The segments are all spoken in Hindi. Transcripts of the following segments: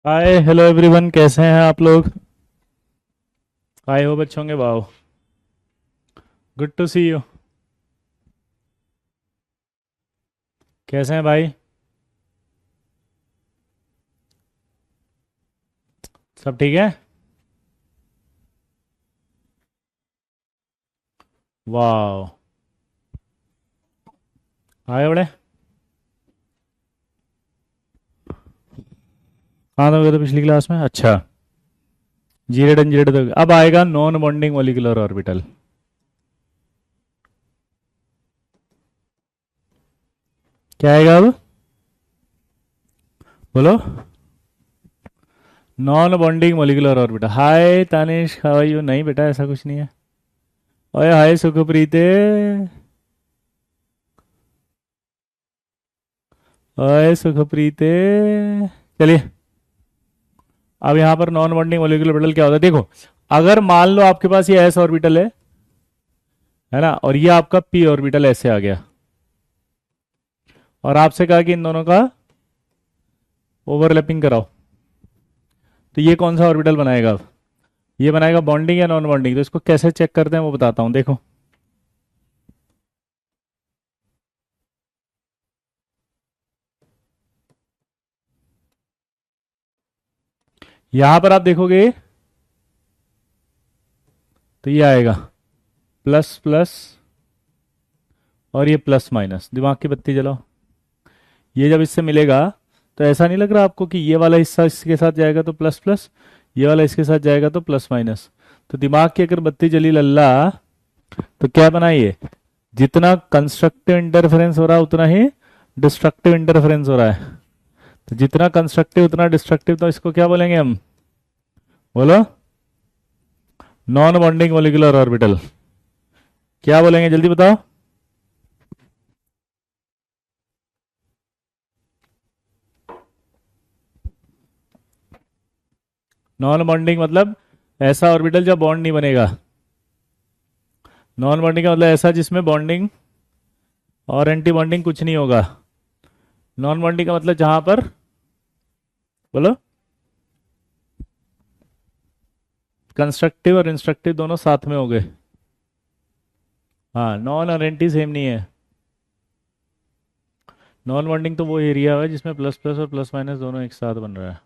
हाय हेलो एवरीवन, कैसे हैं आप लोग? आई होप अच्छे होंगे। Wow, good to see you. कैसे हैं भाई? सब ठीक है? वाओ, आए बड़े। कहाँ था तो पिछली क्लास में? अच्छा, जीरेड एंड जीरेड तो अब आएगा नॉन बॉन्डिंग मोलिकुलर ऑर्बिटल। क्या आएगा अब? बोलो। Non bonding molecular orbital. Hi Tanish, how are you? नहीं बेटा, ऐसा कुछ नहीं है। ओए हाय सुखप्रीते। ओए सुखप्रीते। चलिए, अब यहाँ पर नॉन बॉन्डिंग मोलिकुलर ऑर्बिटल क्या होता है देखो। अगर मान लो आपके पास ये एस ऑर्बिटल है ना, और ये आपका पी ऑर्बिटल ऐसे आ गया, और आपसे कहा कि इन दोनों का ओवरलैपिंग कराओ, तो ये कौन सा ऑर्बिटल बनाएगा अब? ये बनाएगा बॉन्डिंग या नॉन बॉन्डिंग? तो इसको कैसे चेक करते हैं वो बताता हूं, देखो। यहां पर आप देखोगे तो ये आएगा प्लस प्लस, और ये प्लस माइनस। दिमाग की बत्ती जलाओ। ये जब इससे मिलेगा तो ऐसा नहीं लग रहा आपको कि ये वाला हिस्सा इसके साथ जाएगा तो प्लस प्लस, ये वाला इसके साथ जाएगा तो प्लस माइनस? तो दिमाग की अगर बत्ती जली लल्ला, तो क्या बना ये? जितना कंस्ट्रक्टिव इंटरफेरेंस हो रहा है उतना ही डिस्ट्रक्टिव इंटरफेरेंस हो रहा है। तो जितना कंस्ट्रक्टिव उतना डिस्ट्रक्टिव, तो इसको क्या बोलेंगे हम? बोलो। Non bonding molecular orbital. क्या बोलेंगे जल्दी बताओ। नॉन बॉन्डिंग मतलब ऐसा ऑर्बिटल जब बॉन्ड नहीं बनेगा। नॉन बॉन्डिंग का मतलब ऐसा जिसमें बॉन्डिंग और एंटी बॉन्डिंग कुछ नहीं होगा। नॉन बॉन्डिंग का मतलब जहां पर, बोलो, कंस्ट्रक्टिव और इंस्ट्रक्टिव दोनों साथ में हो गए। हाँ, नॉन और एंटी सेम नहीं है। नॉन बॉन्डिंग तो वो एरिया है जिसमें प्लस प्लस और प्लस माइनस दोनों एक साथ बन रहा है।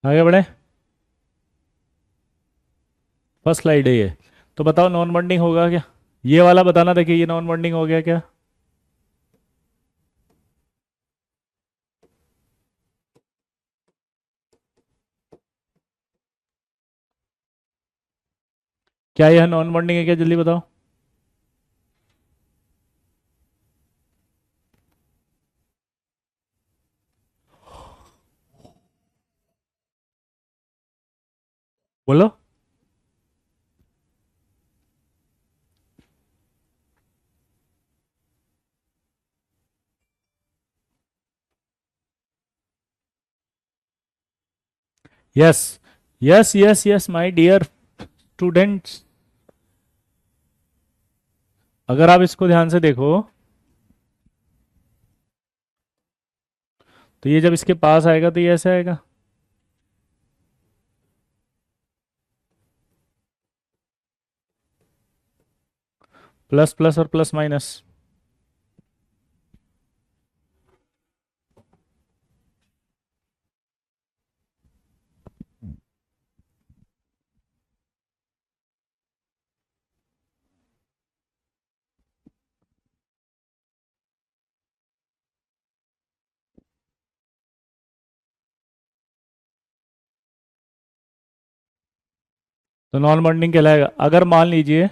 आगे बढ़े। फर्स्ट स्लाइड है ये। तो बताओ नॉन बॉन्डिंग होगा क्या? ये वाला बताना, देखिए ये नॉन बॉन्डिंग हो गया क्या? क्या यह नॉन बॉन्डिंग है क्या? जल्दी बताओ। बोलो। Yes yes yes yes my dear students, अगर आप इसको ध्यान से देखो तो ये जब इसके पास आएगा तो ये ऐसे आएगा। प्लस प्लस और प्लस माइनस। तो नॉन बॉन्डिंग कहलाएगा। अगर मान लीजिए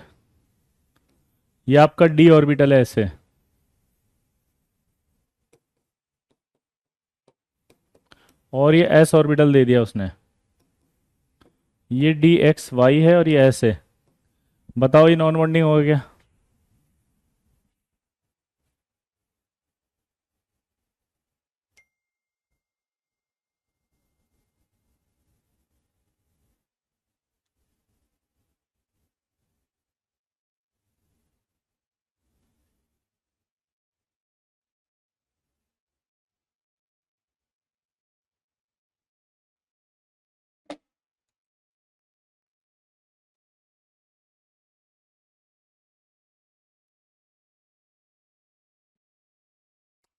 ये आपका डी ऑर्बिटल है ऐसे, और ये एस ऑर्बिटल दे दिया उसने। ये डी एक्स वाई है और ये एस है। बताओ ये नॉन बॉन्डिंग हो गया।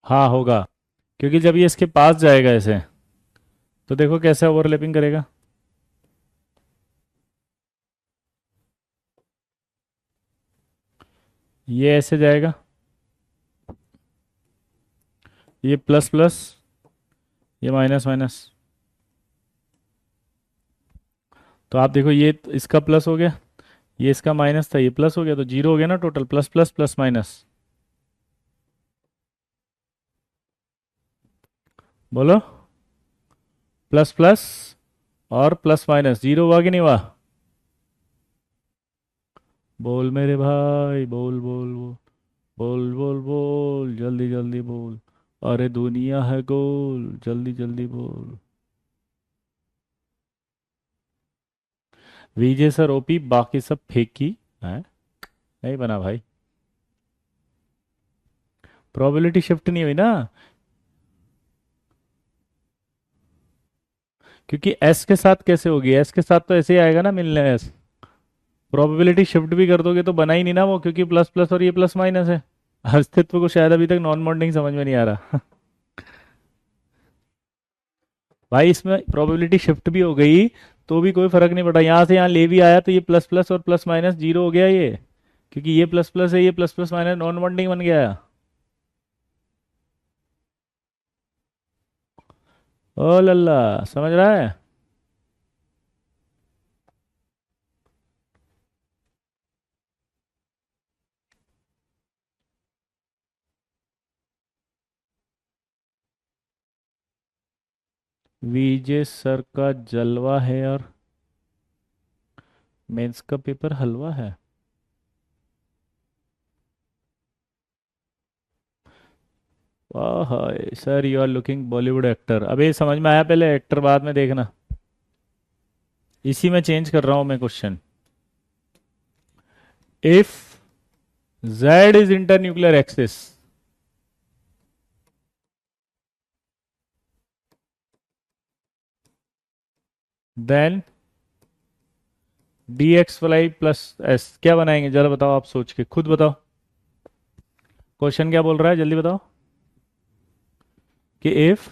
हाँ होगा, क्योंकि जब ये इसके पास जाएगा ऐसे, तो देखो कैसे ओवरलैपिंग करेगा। ये ऐसे जाएगा, ये प्लस प्लस, ये माइनस माइनस। तो आप देखो ये इसका प्लस हो गया, ये इसका माइनस था, ये प्लस हो गया, तो जीरो हो गया ना total, plus plus plus minus. बोलो। प्लस प्लस और प्लस माइनस, जीरो हुआ कि नहीं हुआ? बोल मेरे भाई, बोल बोल बोल। बोल बोल बोल, जल्दी जल्दी बोल। अरे दुनिया है गोल, जल्दी जल्दी बोल। वीजे सर ओपी, बाकी सब फेंकी है। नहीं बना भाई। प्रोबेबिलिटी शिफ्ट नहीं हुई ना, क्योंकि एस के साथ कैसे होगी, एस के साथ तो ऐसे ही आएगा ना मिलने एस। प्रोबेबिलिटी शिफ्ट भी कर दोगे तो बना ही नहीं ना वो, क्योंकि प्लस प्लस और ये प्लस माइनस है। अस्तित्व को शायद अभी तक नॉन बॉन्डिंग समझ में नहीं आ रहा। भाई इसमें प्रोबेबिलिटी शिफ्ट भी हो गई तो भी कोई फर्क नहीं पड़ा, यहाँ से यहाँ ले भी आया तो ये प्लस प्लस और प्लस माइनस जीरो हो गया ये, क्योंकि ये प्लस प्लस है, ये plus plus minus non bonding बन गया। ओ लल्ला, समझ रहा है? वीजे सर का जलवा है और मेंस का पेपर हलवा है। वाह sir, you are looking Bollywood actor. अबे समझ में आया, पहले एक्टर बाद में देखना। इसी में चेंज कर रहा हूं मैं question. If z is internuclear axis, then dx Y plus S क्या बनाएंगे, जरा बताओ, आप सोच के खुद बताओ। क्वेश्चन क्या बोल रहा है, जल्दी बताओ। कि if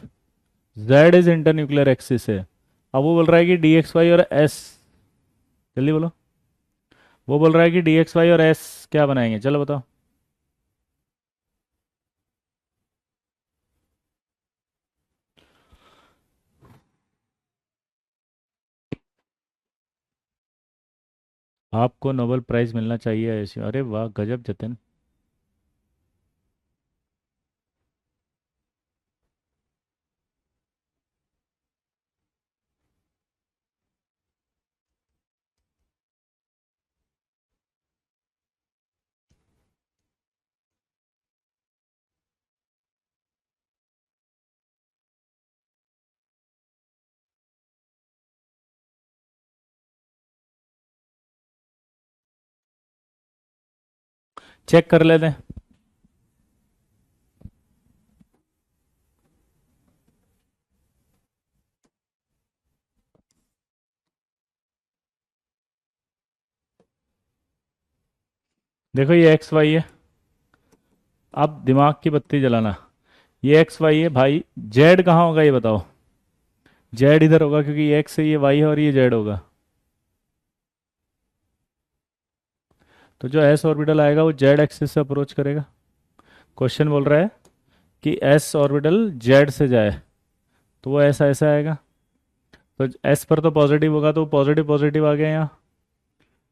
z is internuclear axis है, अब वो बोल रहा है कि dx वाई और s, जल्दी बोलो। वो बोल रहा है कि dx वाई और s क्या बनाएंगे, चलो बताओ। आपको नोबेल प्राइज मिलना चाहिए ऐसे, अरे वाह गजब जतिन। चेक कर लेते हैं। देखो ये एक्स वाई है, अब दिमाग की बत्ती जलाना। ये एक्स वाई है भाई, जेड कहाँ होगा ये बताओ। जेड इधर होगा क्योंकि ये एक्स है, ये वाई है और ये जेड होगा। तो जो एस ऑर्बिटल आएगा वो जेड एक्सिस से अप्रोच करेगा। क्वेश्चन बोल रहा है कि एस ऑर्बिटल जेड से जाए, तो वो ऐसा ऐसा आएगा। तो एस पर तो पॉजिटिव होगा, तो पॉजिटिव पॉजिटिव आ गया यहाँ,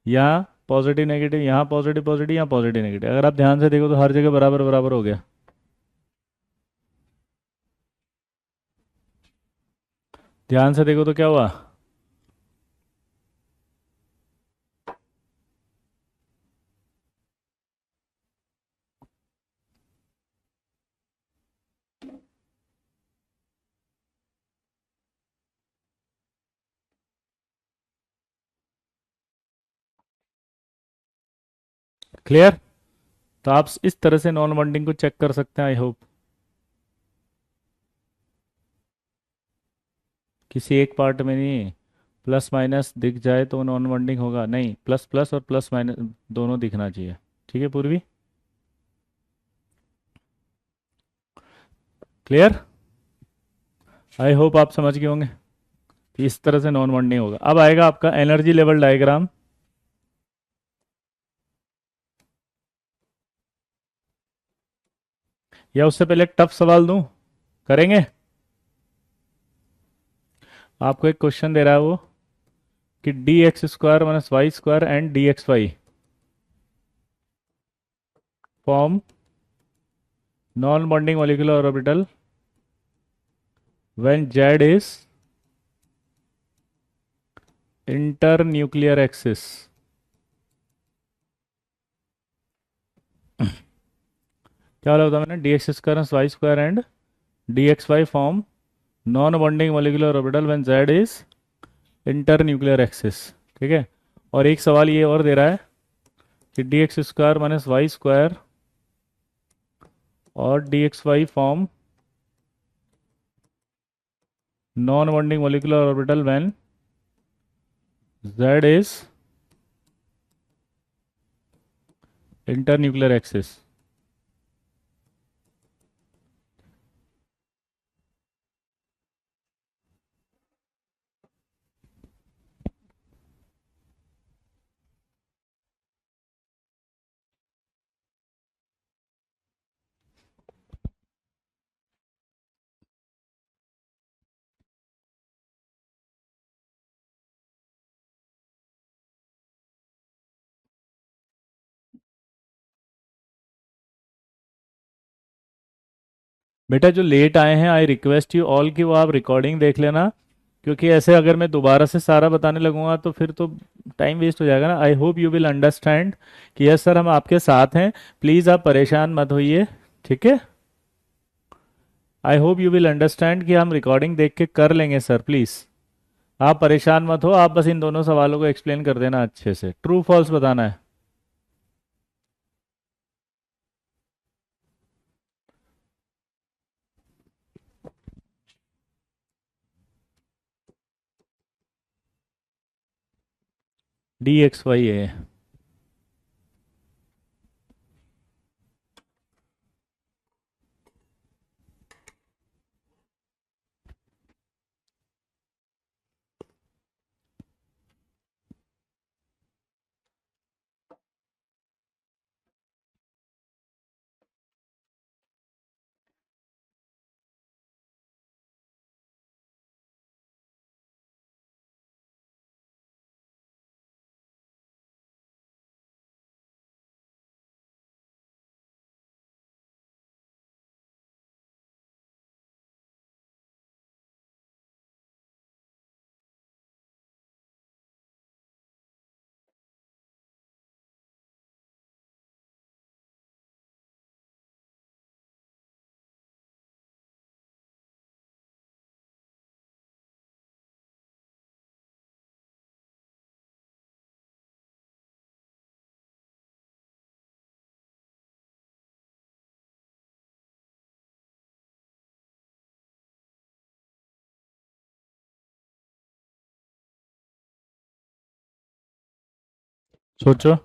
यहाँ पॉजिटिव नेगेटिव, यहाँ पॉजिटिव पॉजिटिव, यहाँ पॉजिटिव नेगेटिव। अगर आप ध्यान से देखो तो हर जगह बराबर बराबर हो गया। ध्यान से देखो तो क्या हुआ। क्लियर। तो आप इस तरह से नॉन बॉन्डिंग को चेक कर सकते हैं, आई होप। किसी एक पार्ट में नहीं, प्लस माइनस दिख जाए तो नॉन बॉन्डिंग होगा नहीं, प्लस प्लस और प्लस माइनस दोनों दिखना चाहिए। ठीक है पूर्वी। क्लियर। आई होप आप समझ गए होंगे कि इस तरह से नॉन बॉन्डिंग होगा। अब आएगा आपका एनर्जी लेवल डायग्राम। या उससे पहले एक टफ सवाल दूं, करेंगे? आपको एक क्वेश्चन दे रहा है वो, कि D x square minus Y square and D x Y form non bonding molecular orbital when Z is inter nuclear axis. क्या वाला बताया मैंने? D x square minus Y square and D x Y form non bonding molecular orbital when Z is inter nuclear axis. ठीक है। और एक सवाल ये और दे रहा है कि D x square minus Y square और d x Y form non bonding molecular orbital when Z is inter nuclear axis. बेटा जो लेट आए हैं, आई रिक्वेस्ट यू ऑल कि वो आप रिकॉर्डिंग देख लेना, क्योंकि ऐसे अगर मैं दोबारा से सारा बताने लगूंगा तो फिर तो टाइम वेस्ट हो जाएगा ना। I hope you will understand कि यस सर हम आपके साथ हैं, प्लीज़ आप परेशान मत होइए। ठीक है। I hope you will understand कि हम रिकॉर्डिंग देख के कर लेंगे सर, प्लीज़। आप परेशान मत हो, आप बस इन दोनों सवालों को एक्सप्लेन कर देना अच्छे से, ट्रू फॉल्स बताना है। डी एक्स वाई है। सोचो।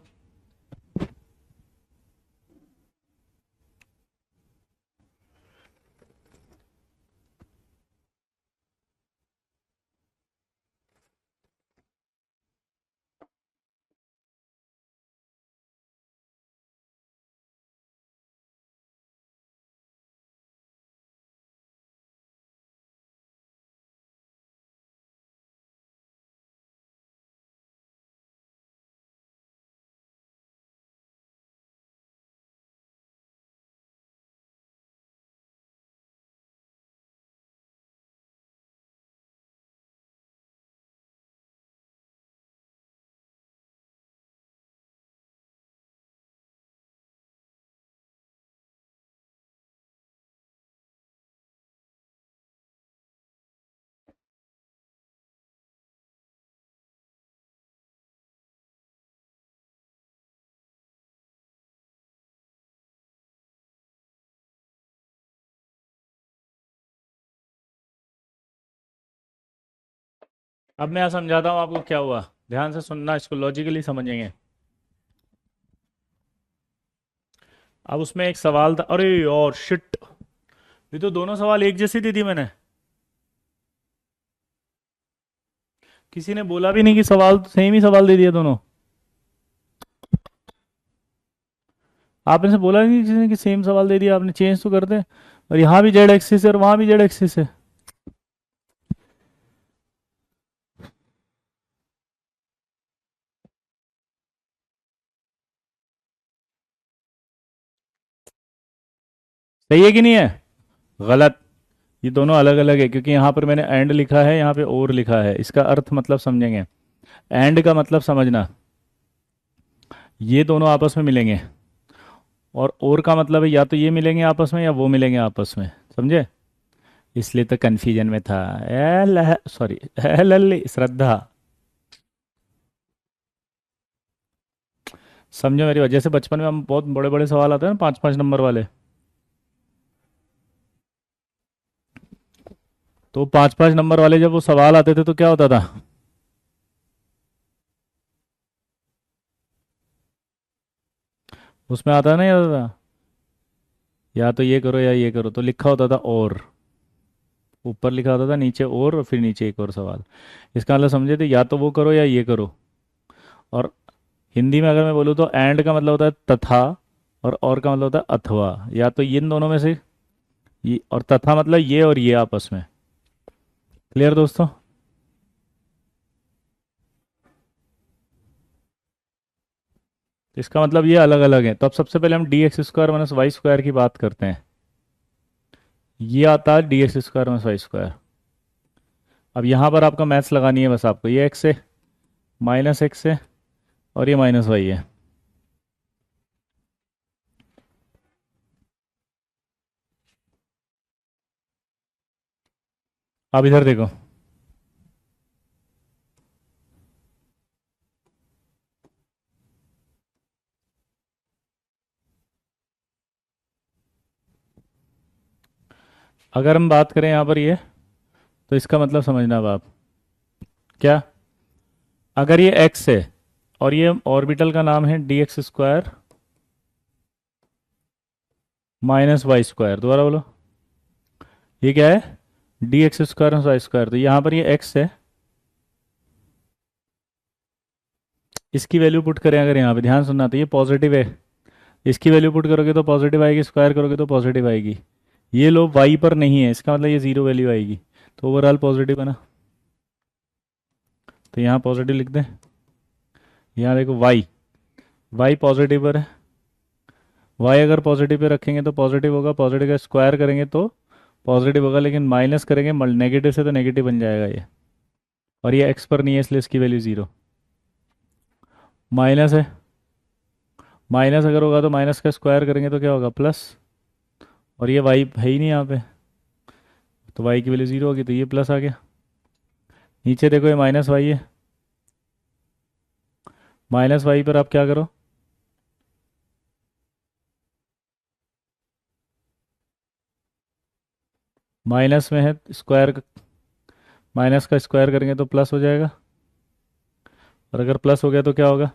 अब मैं समझाता हूँ आपको क्या हुआ। ध्यान से सुनना, इसको लॉजिकली समझेंगे। अब उसमें एक सवाल था, अरे और शिट, ये तो दोनों सवाल एक जैसी दी थी मैंने। किसी ने बोला भी नहीं कि सवाल तो सेम ही सवाल दे दिया दोनों। आपने से बोला नहीं किसी ने कि सेम सवाल दे दिया, आपने चेंज तो कर दे। और यहाँ भी जेड एक्सिस है और वहां भी जेड एक्सिस है। सही है कि नहीं है? गलत। ये दोनों अलग अलग है, क्योंकि यहाँ पर मैंने एंड लिखा है, यहाँ पे और लिखा है। इसका अर्थ मतलब समझेंगे। एंड का मतलब समझना, ये दोनों आपस में मिलेंगे। और का मतलब है या तो ये मिलेंगे आपस में या वो मिलेंगे आपस में। समझे? इसलिए तो कन्फ्यूजन में था। एल सॉरी, एल श्रद्धा। समझो मेरी बात, जैसे बचपन में हम बहुत बड़े बड़े सवाल आते हैं ना, 5-5 नंबर वाले। तो 5-5 नंबर वाले जब वो सवाल आते थे तो क्या होता था? उसमें आता नहीं आता था, या तो ये करो या ये करो, तो लिखा होता था और। ऊपर लिखा होता था, नीचे और फिर नीचे एक और सवाल। इसका मतलब समझे थे, या तो वो करो या ये करो। और हिंदी में अगर मैं बोलूँ तो एंड का मतलब होता है तथा, और का मतलब होता है अथवा। या तो इन दोनों में से ये, और तथा मतलब ये और ये आपस में। क्लियर दोस्तों? तो इसका मतलब ये अलग अलग है। तो अब सबसे पहले हम D x square minus Y square की बात करते हैं। ये आता है D x square minus Y square. अब यहाँ पर आपका मैथ्स लगानी है बस आपको। ये एक्स है, माइनस एक्स है, और ये माइनस वाई है। अब इधर देखो। अगर हम बात करें यहाँ पर ये, तो इसका मतलब समझना अब आप। क्या? अगर ये एक्स है और ये ऑर्बिटल का नाम है D x square minus Y square, दोबारा बोलो। ये क्या है? D x square minus Y square. तो यहाँ पर ये एक्स है, इसकी वैल्यू पुट करें अगर यहाँ पे, ध्यान सुनना, तो ये पॉजिटिव है। इसकी वैल्यू पुट करोगे तो पॉजिटिव आएगी, स्क्वायर करोगे तो पॉजिटिव आएगी। ये लो वाई पर नहीं है, इसका मतलब ये जीरो वैल्यू आएगी। तो ओवरऑल पॉजिटिव है ना। तो यहाँ पॉजिटिव लिख दें। यहाँ देखो वाई, वाई पॉजिटिव पर है। वाई अगर पॉजिटिव पे रखेंगे तो पॉजिटिव होगा, पॉजिटिव का स्क्वायर करेंगे तो पॉजिटिव होगा, लेकिन माइनस करेंगे नेगेटिव से तो नेगेटिव बन जाएगा ये। और ये एक्स पर नहीं है, इसलिए इसकी वैल्यू जीरो। माइनस है, माइनस अगर होगा तो माइनस का स्क्वायर करेंगे तो क्या होगा? प्लस। और ये वाई है ही नहीं यहाँ पे, तो वाई की वैल्यू जीरो होगी, तो ये प्लस आ गया। नीचे देखो, ये माइनस वाई है। माइनस वाई पर आप क्या करो? माइनस में है स्क्वायर, माइनस का स्क्वायर करेंगे तो प्लस हो जाएगा। और अगर प्लस हो गया तो क्या होगा?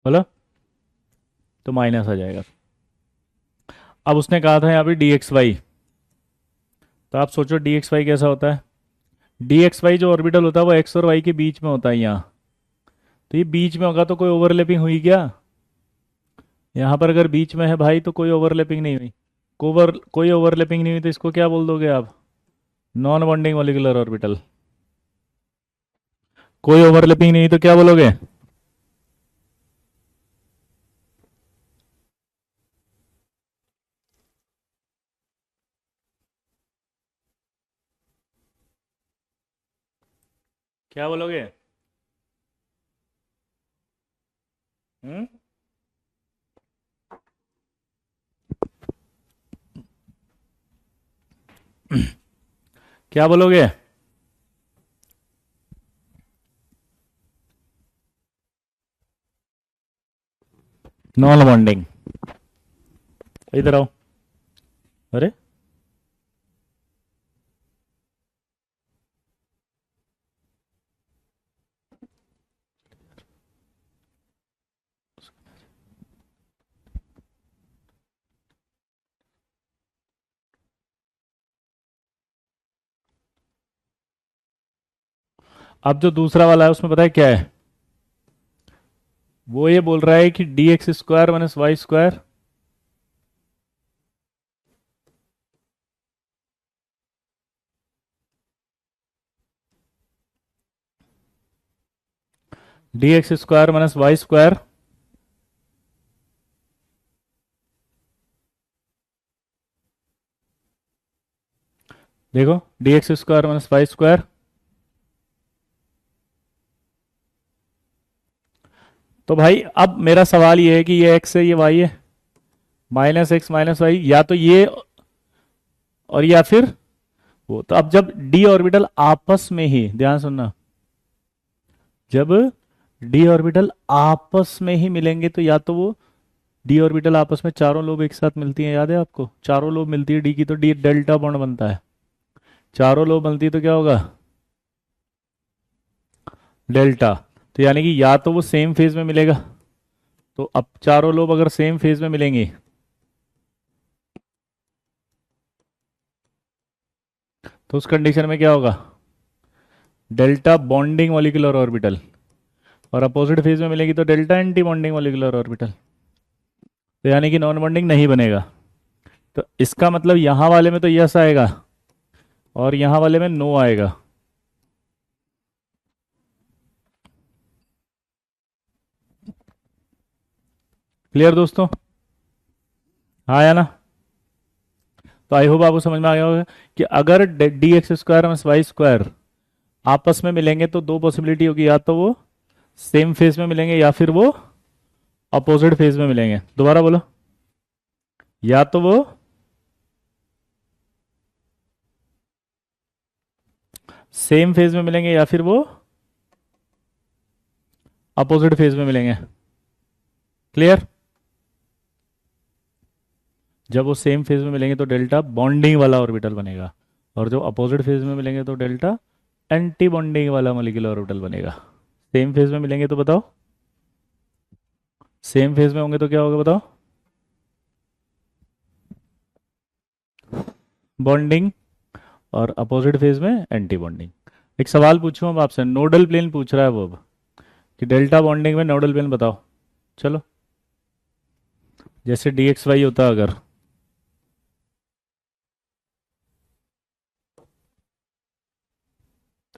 बोलो। तो माइनस आ जाएगा। अब उसने कहा था यहाँ पे डी एक्स वाई। तो आप सोचो डी एक्स वाई कैसा होता है। डी एक्स वाई जो ऑर्बिटल होता है वो एक्स और वाई के बीच में होता है यहाँ। तो ये बीच में होगा तो कोई ओवरलैपिंग हुई क्या? यहाँ पर अगर बीच में है भाई तो कोई ओवरलैपिंग नहीं हुई। कोई ओवरलैपिंग नहीं हुई तो इसको क्या बोल दोगे आप? Non bonding molecular orbital. कोई ओवरलैपिंग नहीं हुई तो क्या बोलोगे? क्या बोलोगे? हम्म, क्या बोलोगे? Non bonding. इधर आओ। अरे, अब जो दूसरा वाला है उसमें पता है क्या है? वो ये बोल रहा है कि D x square minus Y square, d x square minus Y square, देखो d x square minus Y square. तो भाई अब मेरा सवाल ये है कि ये एक्स है ये वाई है, माइनस एक्स माइनस वाई, या तो ये और या फिर वो। तो अब जब डी ऑर्बिटल आपस में ही, ध्यान सुनना, जब डी ऑर्बिटल आपस में ही मिलेंगे तो या तो वो डी ऑर्बिटल आपस में चारों लोब एक साथ मिलती हैं, याद है आपको? चारों लोब मिलती है डी की तो डी डेल्टा बॉन्ड बनता है। चारों लोब मिलती है तो क्या होगा? डेल्टा। तो यानी कि या तो वो सेम फेज में मिलेगा, तो अब चारों लोब अगर सेम फेज में मिलेंगे तो उस कंडीशन में क्या होगा? Delta bonding molecular orbital. और अपोजिट फेज में मिलेगी तो delta anti bonding molecular orbital. तो यानी कि नॉन बॉन्डिंग नहीं बनेगा। तो इसका मतलब यहां वाले में तो यस आएगा और यहां वाले में नो आएगा। क्लियर दोस्तों? हाँ या ना? तो आई होप आपको समझ में आ गया होगा कि अगर D x square minus Y square आपस में मिलेंगे तो दो पॉसिबिलिटी होगी, या तो वो सेम फेज में मिलेंगे या फिर वो अपोजिट फेज में मिलेंगे। दोबारा बोलो। या तो वो सेम फेज में मिलेंगे या फिर वो अपोजिट फेज में मिलेंगे। क्लियर? जब वो सेम फेज में मिलेंगे तो डेल्टा बॉन्डिंग वाला ऑर्बिटल बनेगा, और जो अपोजिट फेज में मिलेंगे तो डेल्टा एंटी बॉन्डिंग वाला मोलिकुलर ऑर्बिटल बनेगा। सेम फेज में मिलेंगे तो बताओ, सेम फेज में होंगे तो क्या होगा बताओ? बॉन्डिंग। और अपोजिट फेज में एंटी बॉन्डिंग। एक सवाल पूछूं अब आपसे, नोडल प्लेन पूछ रहा है वो अब, कि डेल्टा बॉन्डिंग में नोडल प्लेन बताओ। चलो, जैसे डी एक्स वाई होता अगर,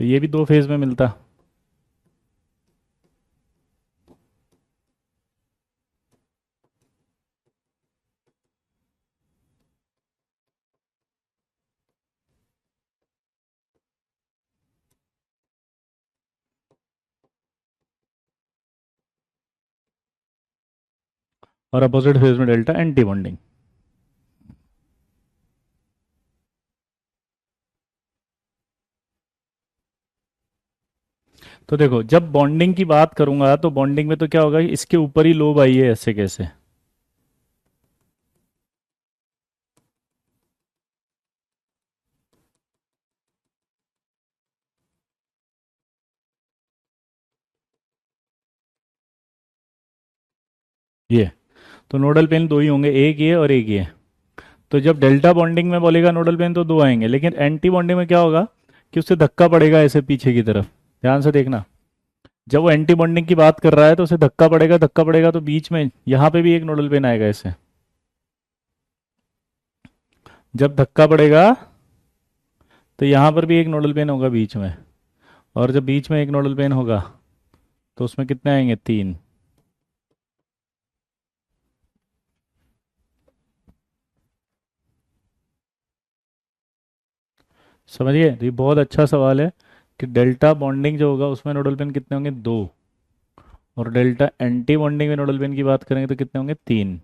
तो ये भी दो फेज में मिलता। और अपोजिट फेज में डेल्टा एंटी बॉन्डिंग। तो देखो, जब बॉन्डिंग की बात करूंगा तो बॉन्डिंग में तो क्या होगा, इसके ऊपर ही लोब आई है ऐसे कैसे। ये तो नोडल प्लेन दो ही होंगे, एक ये और एक ये। तो जब डेल्टा बॉन्डिंग में बोलेगा नोडल प्लेन तो दो आएंगे, लेकिन एंटी बॉन्डिंग में क्या होगा कि उससे धक्का पड़ेगा ऐसे पीछे की तरफ। ध्यान से देखना, जब वो एंटी बॉन्डिंग की बात कर रहा है तो उसे धक्का पड़ेगा, धक्का पड़ेगा तो बीच में यहाँ पे भी एक नोडल प्लेन आएगा ऐसे। जब धक्का पड़ेगा तो यहाँ पर भी एक नोडल प्लेन होगा बीच में, और जब बीच में एक नोडल प्लेन होगा तो उसमें कितने आएंगे? तीन। समझिए, तो ये बहुत अच्छा सवाल है कि डेल्टा बॉन्डिंग जो होगा उसमें नोडल प्लेन कितने होंगे? दो। और डेल्टा एंटी बॉन्डिंग में नोडल पिन की बात करेंगे तो कितने होंगे? 3।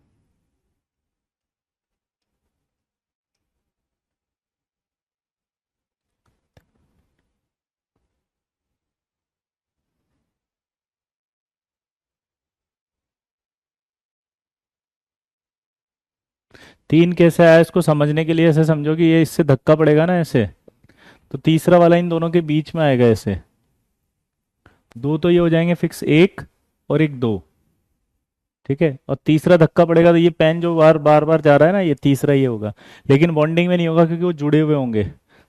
तीन कैसे आया इसको समझने के लिए ऐसे समझो कि ये इससे धक्का पड़ेगा ना ऐसे, तो तीसरा वाला इन दोनों के बीच में आएगा ऐसे। दो तो ये हो जाएंगे फिक्स, एक और एक दो। ठीक है, और तीसरा धक्का पड़ेगा तो ये पेन जो बार बार बार जा रहा है ना, ये तीसरा ये होगा। लेकिन बॉन्डिंग में नहीं होगा क्योंकि वो जुड़े हुए होंगे,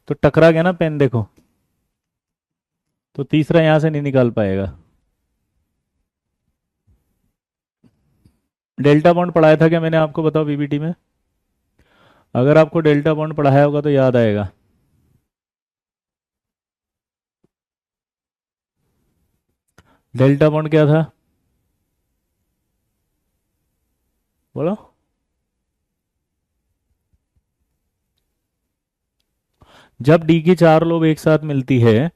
तो टकरा गया ना पेन, देखो, तो तीसरा यहां से नहीं निकाल पाएगा। डेल्टा बॉन्ड पढ़ाया था क्या मैंने आपको, बताओ पीपीटी में? अगर आपको डेल्टा बॉन्ड पढ़ाया होगा तो याद आएगा। डेल्टा बॉन्ड क्या था, बोलो? जब डी की चार लोब एक साथ मिलती है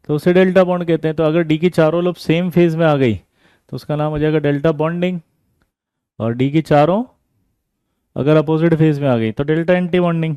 तो उसे डेल्टा बॉन्ड कहते हैं। तो अगर डी की चारों लोब सेम फेज में आ गई तो उसका नाम हो जाएगा डेल्टा बॉन्डिंग। और डी की चारों अगर अपोजिट फेज में आ गई तो डेल्टा एंटी बॉन्डिंग।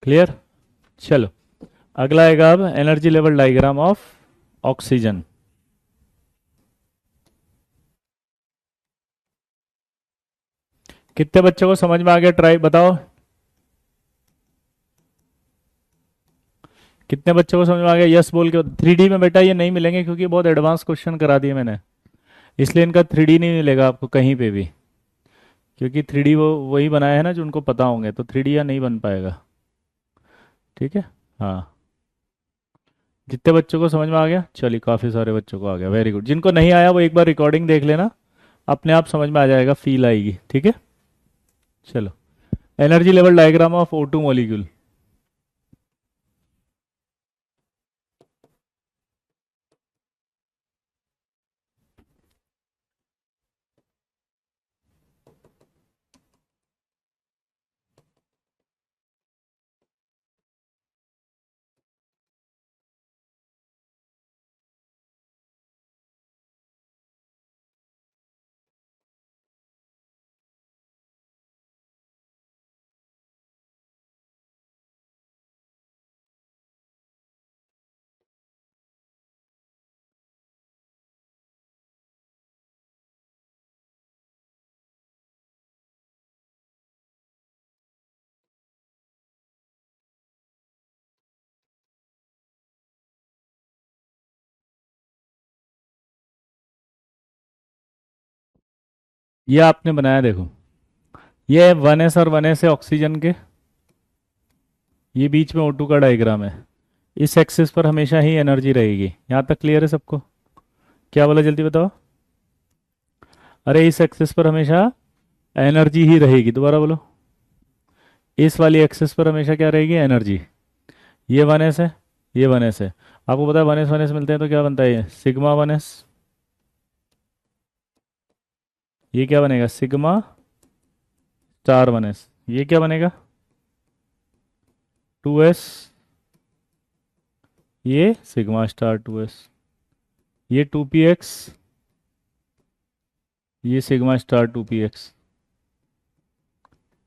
क्लियर? चलो, अगला आएगा अब energy level diagram of oxygen. कितने बच्चों को समझ में आ गया, ट्राई बताओ? कितने बच्चों को समझ में आ गया? यस बोल के। 3D में बेटा ये नहीं मिलेंगे क्योंकि बहुत एडवांस क्वेश्चन करा दिए मैंने, इसलिए इनका 3D नहीं मिलेगा आपको कहीं पे भी, क्योंकि 3D वो वही बनाया है ना जो उनको पता होंगे, तो 3D या नहीं बन पाएगा। ठीक है, हाँ। जितने बच्चों को समझ में आ गया, चलिए काफ़ी सारे बच्चों को आ गया, वेरी गुड। जिनको नहीं आया वो एक बार रिकॉर्डिंग देख लेना, अपने आप समझ में आ जाएगा, फील आएगी। ठीक है, चलो, energy level diagram of O2 molecule. ये आपने बनाया, देखो, ये 1s और 1s है ऑक्सीजन के, ये बीच में O2 का डायग्राम है। इस एक्सिस पर हमेशा ही एनर्जी रहेगी। यहाँ तक क्लियर है सबको? क्या बोला, जल्दी बताओ? अरे इस एक्सिस पर हमेशा एनर्जी ही रहेगी, दोबारा बोलो। इस वाली एक्सिस पर हमेशा क्या रहेगी? एनर्जी। ये 1s है, ये 1s है। आपको पता है 1s 1s मिलते हैं तो क्या बनता है? ये सिग्मा 1s। ये क्या बनेगा? Sigma star 1s। ये क्या बनेगा? 2s। ये सिग्मा स्टार 2s। ये 2px, ये सिग्मा स्टार 2px।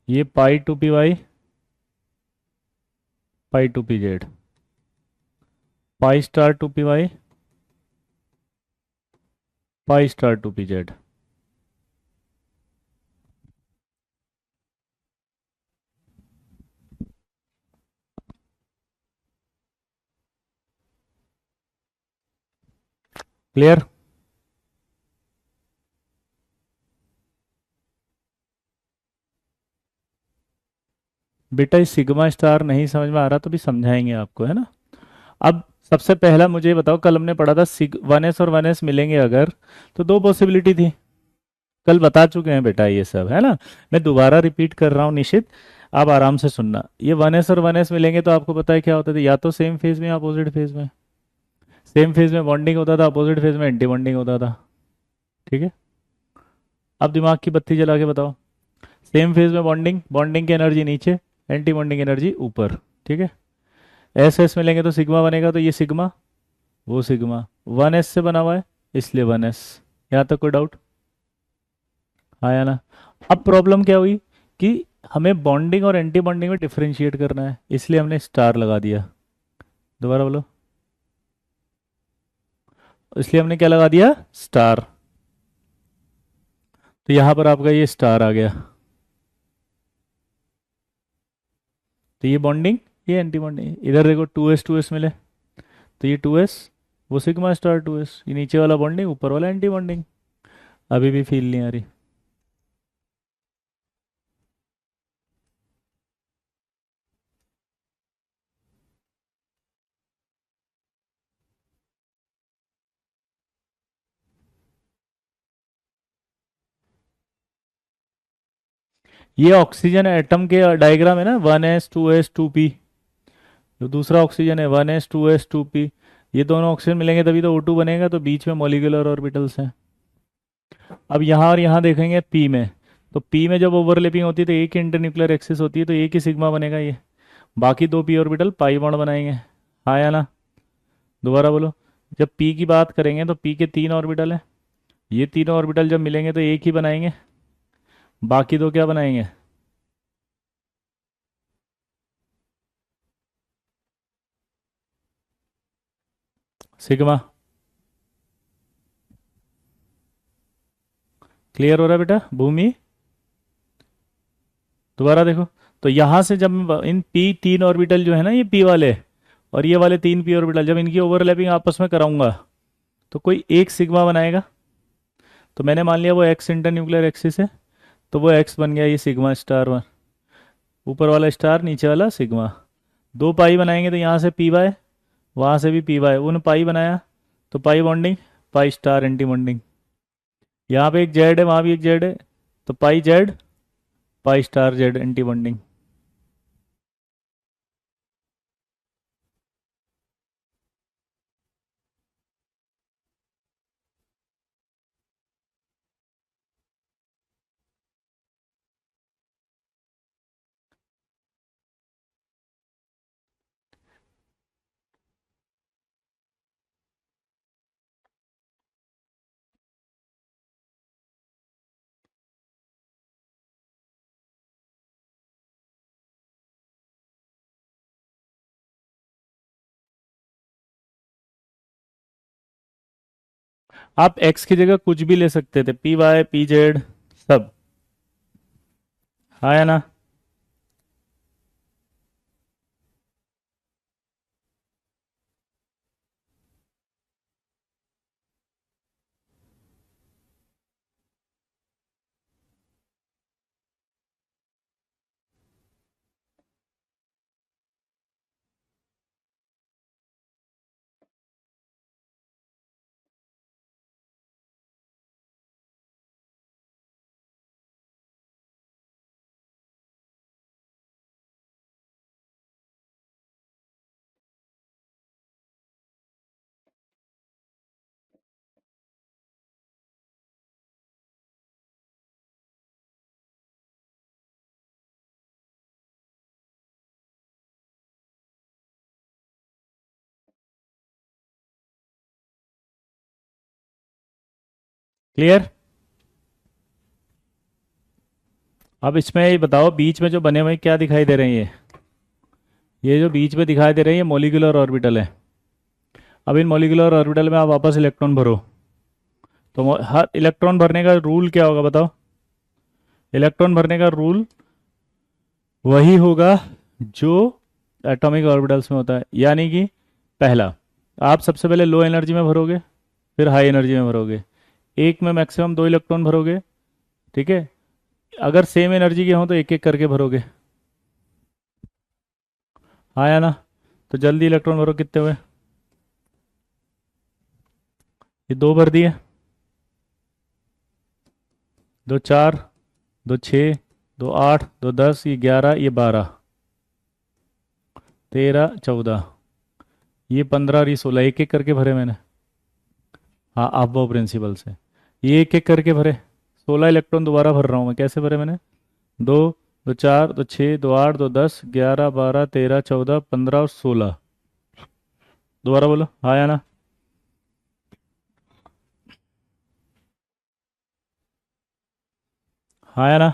ये पाई 2py, पाई 2pz। Pi star 2py, pi star 2pz। Clear? बेटा इस सिग्मा स्टार नहीं समझ में आ रहा तो भी समझाएंगे आपको, है ना। अब सबसे पहला मुझे बताओ, कल हमने पढ़ा था सिग 1s और 1s मिलेंगे अगर, तो दो पॉसिबिलिटी थी, कल बता चुके हैं बेटा ये सब, है ना। मैं दोबारा रिपीट कर रहा हूँ निशित। आप आराम से सुनना, ये 1s और 1s मिलेंगे तो आपको पता है क्या होता था, या तो सेम फेज में या अपोजिट फेज में। सेम फेज में बॉन्डिंग होता था, अपोजिट फेज में एंटी बॉन्डिंग होता था। ठीक है, अब दिमाग की बत्ती जला के बताओ। सेम फेज में बॉन्डिंग, बॉन्डिंग की एनर्जी नीचे, एंटी बॉन्डिंग एनर्जी ऊपर। ठीक है, एस एस मिलेंगे तो सिग्मा बनेगा, तो ये सिग्मा, वो सिग्मा, 1s से बना हुआ है इसलिए 1s। यहाँ तक कोई डाउट आया ना? अब प्रॉब्लम क्या हुई कि हमें बॉन्डिंग और एंटी बॉन्डिंग में डिफरेंशिएट करना है, इसलिए हमने स्टार लगा दिया। दोबारा बोलो। इसलिए हमने क्या लगा दिया? स्टार। तो यहाँ पर आपका ये स्टार आ गया। तो ये बॉन्डिंग, ये एंटी बॉन्डिंग, इधर देखो 2s मिले, तो ये 2s, वो सिग्मा स्टार 2s, ये नीचे वाला बॉन्डिंग, ऊपर वाला एंटी बॉन्डिंग। अभी भी फील नहीं आ रही? ये ऑक्सीजन एटम के डायग्राम है ना, 1s 2s 2p। जो दूसरा ऑक्सीजन है 1s 2s 2p, ये दोनों ऑक्सीजन मिलेंगे तभी तो O2 बनेगा, तो बीच में मॉलिक्यूलर ऑर्बिटल्स हैं। अब यहाँ और यहाँ देखेंगे पी में, तो पी में जब ओवरलैपिंग होती है तो एक इंटरन्यूक्लियर एक्सिस होती है, तो एक ही सिग्मा बनेगा ये, बाकी दो पी ऑर्बिटल पाई बॉन्ड बनाएंगे। हाँ या ना? दोबारा बोलो। जब पी की बात करेंगे तो पी के 3 ऑर्बिटल है, ये तीनों ऑर्बिटल जब मिलेंगे तो एक ही बनाएंगे, बाकी दो क्या बनाएंगे? सिग्मा। क्लियर हो रहा है बेटा भूमि? दोबारा देखो, तो यहाँ से जब मैं इन पी 3 ऑर्बिटल जो है ना, ये पी वाले और ये वाले 3 पी ऑर्बिटल, जब इनकी ओवरलैपिंग आपस में कराऊंगा तो कोई एक सिग्मा बनाएगा। तो मैंने मान लिया वो एक्स इंटर न्यूक्लियर एक्सिस है, तो वो एक्स बन गया ये सिग्मा स्टार वन, ऊपर वाला स्टार नीचे वाला सिग्मा। दो पाई बनाएंगे तो यहाँ से पी वाई, वहाँ से भी पी वाई, उन पाई बनाया तो pi bonding, pi star anti bonding. यहाँ पे एक जेड है, वहाँ भी एक जेड है, तो pi z, pi star z antibonding. आप एक्स की जगह कुछ भी ले सकते थे, पी वाई पी जेड सब। हाँ या ना? क्लियर? अब इसमें ये बताओ, बीच में जो बने हुए क्या दिखाई दे रहे हैं? ये जो बीच में दिखाई दे रहे हैं ये मोलिकुलर ऑर्बिटल है। अब इन मोलिकुलर ऑर्बिटल में आप वापस इलेक्ट्रॉन भरो, तो हर इलेक्ट्रॉन भरने का रूल क्या होगा बताओ? इलेक्ट्रॉन भरने का रूल वही होगा जो एटॉमिक ऑर्बिटल्स में होता है, यानी कि पहला, आप सबसे पहले लो एनर्जी में भरोगे, फिर हाई एनर्जी में भरोगे, एक में मैक्सिमम 2 इलेक्ट्रॉन भरोगे। ठीक है, अगर सेम एनर्जी के हों तो एक एक करके भरोगे। हाँ या ना? तो जल्दी इलेक्ट्रॉन भरो, कितने हुए? ये दो भर दिए, दो चार, दो छः, दो 8, दो 10, ये 11, ये 12, 13, 14, ये 15 और ये 16, एक एक करके भरे मैंने। हाँ, आप वो प्रिंसिपल से ये एक एक करके भरे। 16 इलेक्ट्रॉन दोबारा भर रहा हूँ मैं, कैसे भरे मैंने? दो, दो 4, दो 6, दो 8, दो 10, 11, 12, 13, 14, 15 और 16। दोबारा बोलो, हाँ या ना? हाँ या ना?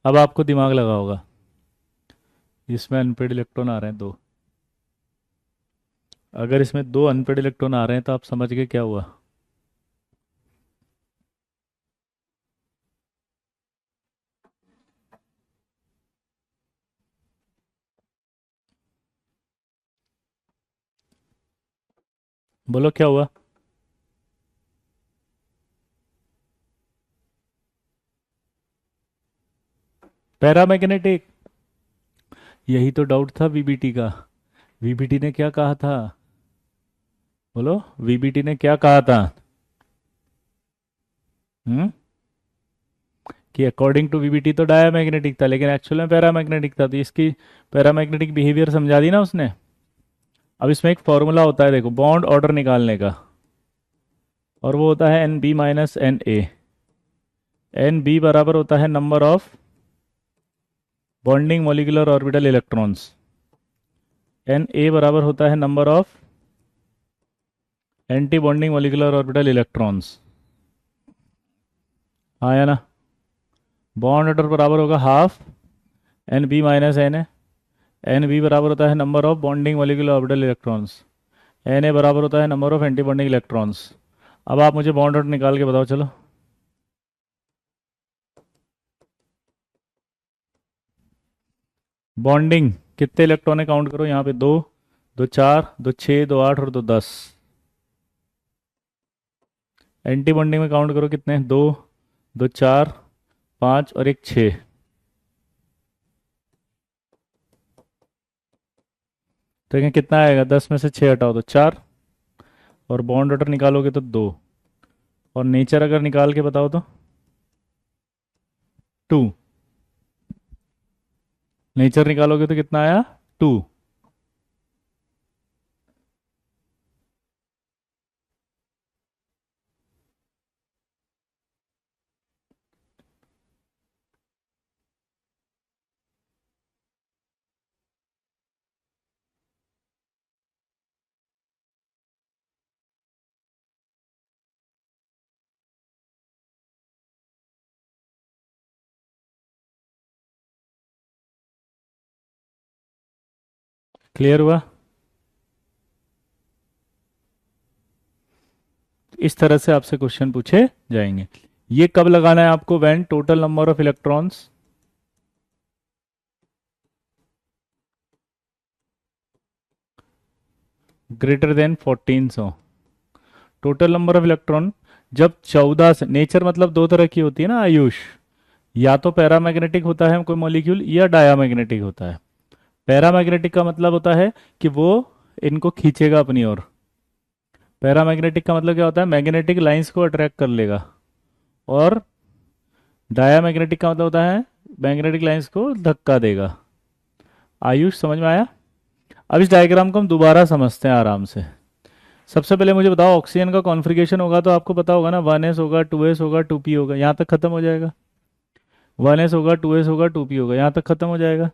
अब आपको दिमाग लगा होगा, इसमें अनपेड इलेक्ट्रॉन आ रहे हैं दो। अगर इसमें दो अनपेड इलेक्ट्रॉन आ रहे हैं तो आप समझ गए क्या हुआ। बोलो क्या हुआ। पैरामैग्नेटिक। यही तो डाउट था वीबीटी का। वीबीटी ने क्या कहा था? बोलो, वीबीटी ने क्या कहा था? हम्म कि अकॉर्डिंग टू वीबीटी तो डायामैग्नेटिक था, लेकिन एक्चुअल में पैरामैग्नेटिक था, तो इसकी पैरामैग्नेटिक बिहेवियर समझा दी ना उसने। अब इसमें एक फॉर्मूला होता है, देखो, बॉन्ड ऑर्डर निकालने का, और वो होता है N B minus N A. N B बराबर होता है number of bonding molecular orbital electrons. N A बराबर होता है number of anti bonding molecular orbital electrons. हाँ या ना? बॉन्ड ऑर्डर बराबर होगा half N B minus N A. N B बराबर होता है number of bonding molecular orbital electrons. N A बराबर होता है number of anti bonding electrons. अब आप मुझे बॉन्ड ऑर्डर निकाल के बताओ, चलो। बॉन्डिंग कितने इलेक्ट्रॉन है काउंट करो, यहाँ पे दो, दो 4, दो 6, दो 8 और दो 10। एंटी बॉन्डिंग में काउंट करो कितने, दो, दो 4, 5 और एक 6। तो ये कितना आएगा, 10 में से 6 हटाओ तो 4, और बॉन्ड ऑर्डर निकालोगे तो 2, और नेचर अगर निकाल के बताओ तो 2। नेचर निकालोगे तो कितना आया, 2। क्लियर हुआ? इस तरह से आपसे क्वेश्चन पूछे जाएंगे। ये कब लगाना है आपको, when total number of electrons greater than 1400। Total number of electron जब 14 से, नेचर मतलब दो तरह की होती है ना आयुष, या तो पैरामैग्नेटिक होता है कोई मॉलिक्यूल, या डायामैग्नेटिक होता है। पैरामैग्नेटिक का मतलब होता है कि वो इनको खींचेगा अपनी ओर। पैरामैग्नेटिक का मतलब क्या होता है, मैग्नेटिक लाइंस को अट्रैक्ट कर लेगा। और डायामैग्नेटिक का मतलब होता है मैग्नेटिक लाइंस को धक्का देगा। आयुष समझ में आया? अब इस डायग्राम को हम दोबारा समझते हैं आराम से। सबसे पहले मुझे बताओ, ऑक्सीजन का कॉन्फ़िगरेशन होगा तो आपको पता होगा ना, 1s होगा, 2s होगा, 2p होगा, यहाँ तक खत्म हो जाएगा। 1s होगा, 2s होगा, 2p होगा, यहाँ तक खत्म हो जाएगा।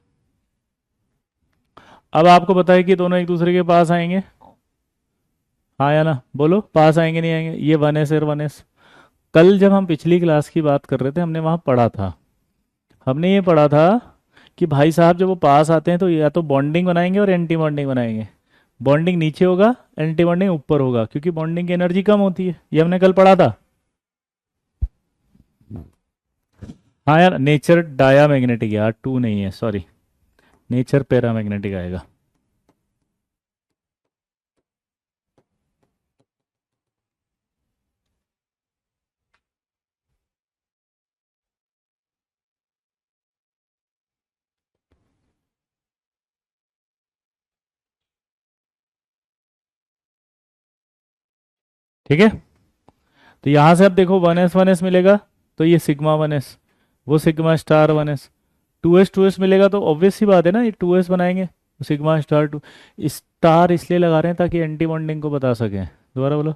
अब आपको पता है कि दोनों एक दूसरे के पास आएंगे, हाँ या ना? बोलो, पास आएंगे नहीं आएंगे, ये 1s और 1s। कल जब हम पिछली क्लास की बात कर रहे थे, हमने वहाँ पढ़ा था, हमने ये पढ़ा था कि भाई साहब जब वो पास आते हैं तो या तो बॉन्डिंग बनाएंगे और एंटी बॉन्डिंग बनाएंगे। बॉन्डिंग नीचे होगा, एंटी बॉन्डिंग ऊपर होगा, क्योंकि बॉन्डिंग की एनर्जी कम होती है, ये हमने कल पढ़ा था। हाँ यार, नेचर डाया मैग्नेटिक यार, टू नहीं है, सॉरी। नेचर पैरा मैग्नेटिक आएगा। ठीक है, तो यहाँ से अब देखो 1s मिलेगा, तो ये सिग्मा 1s, वो सिग्मा स्टार 1s। 2s मिलेगा तो ऑब्वियस सी बात है ना, ये 2s बनाएंगे, सिग्मा स्टार 2। स्टार इसलिए लगा रहे हैं ताकि एंटी बॉन्डिंग को बता सकें। दोबारा बोलो।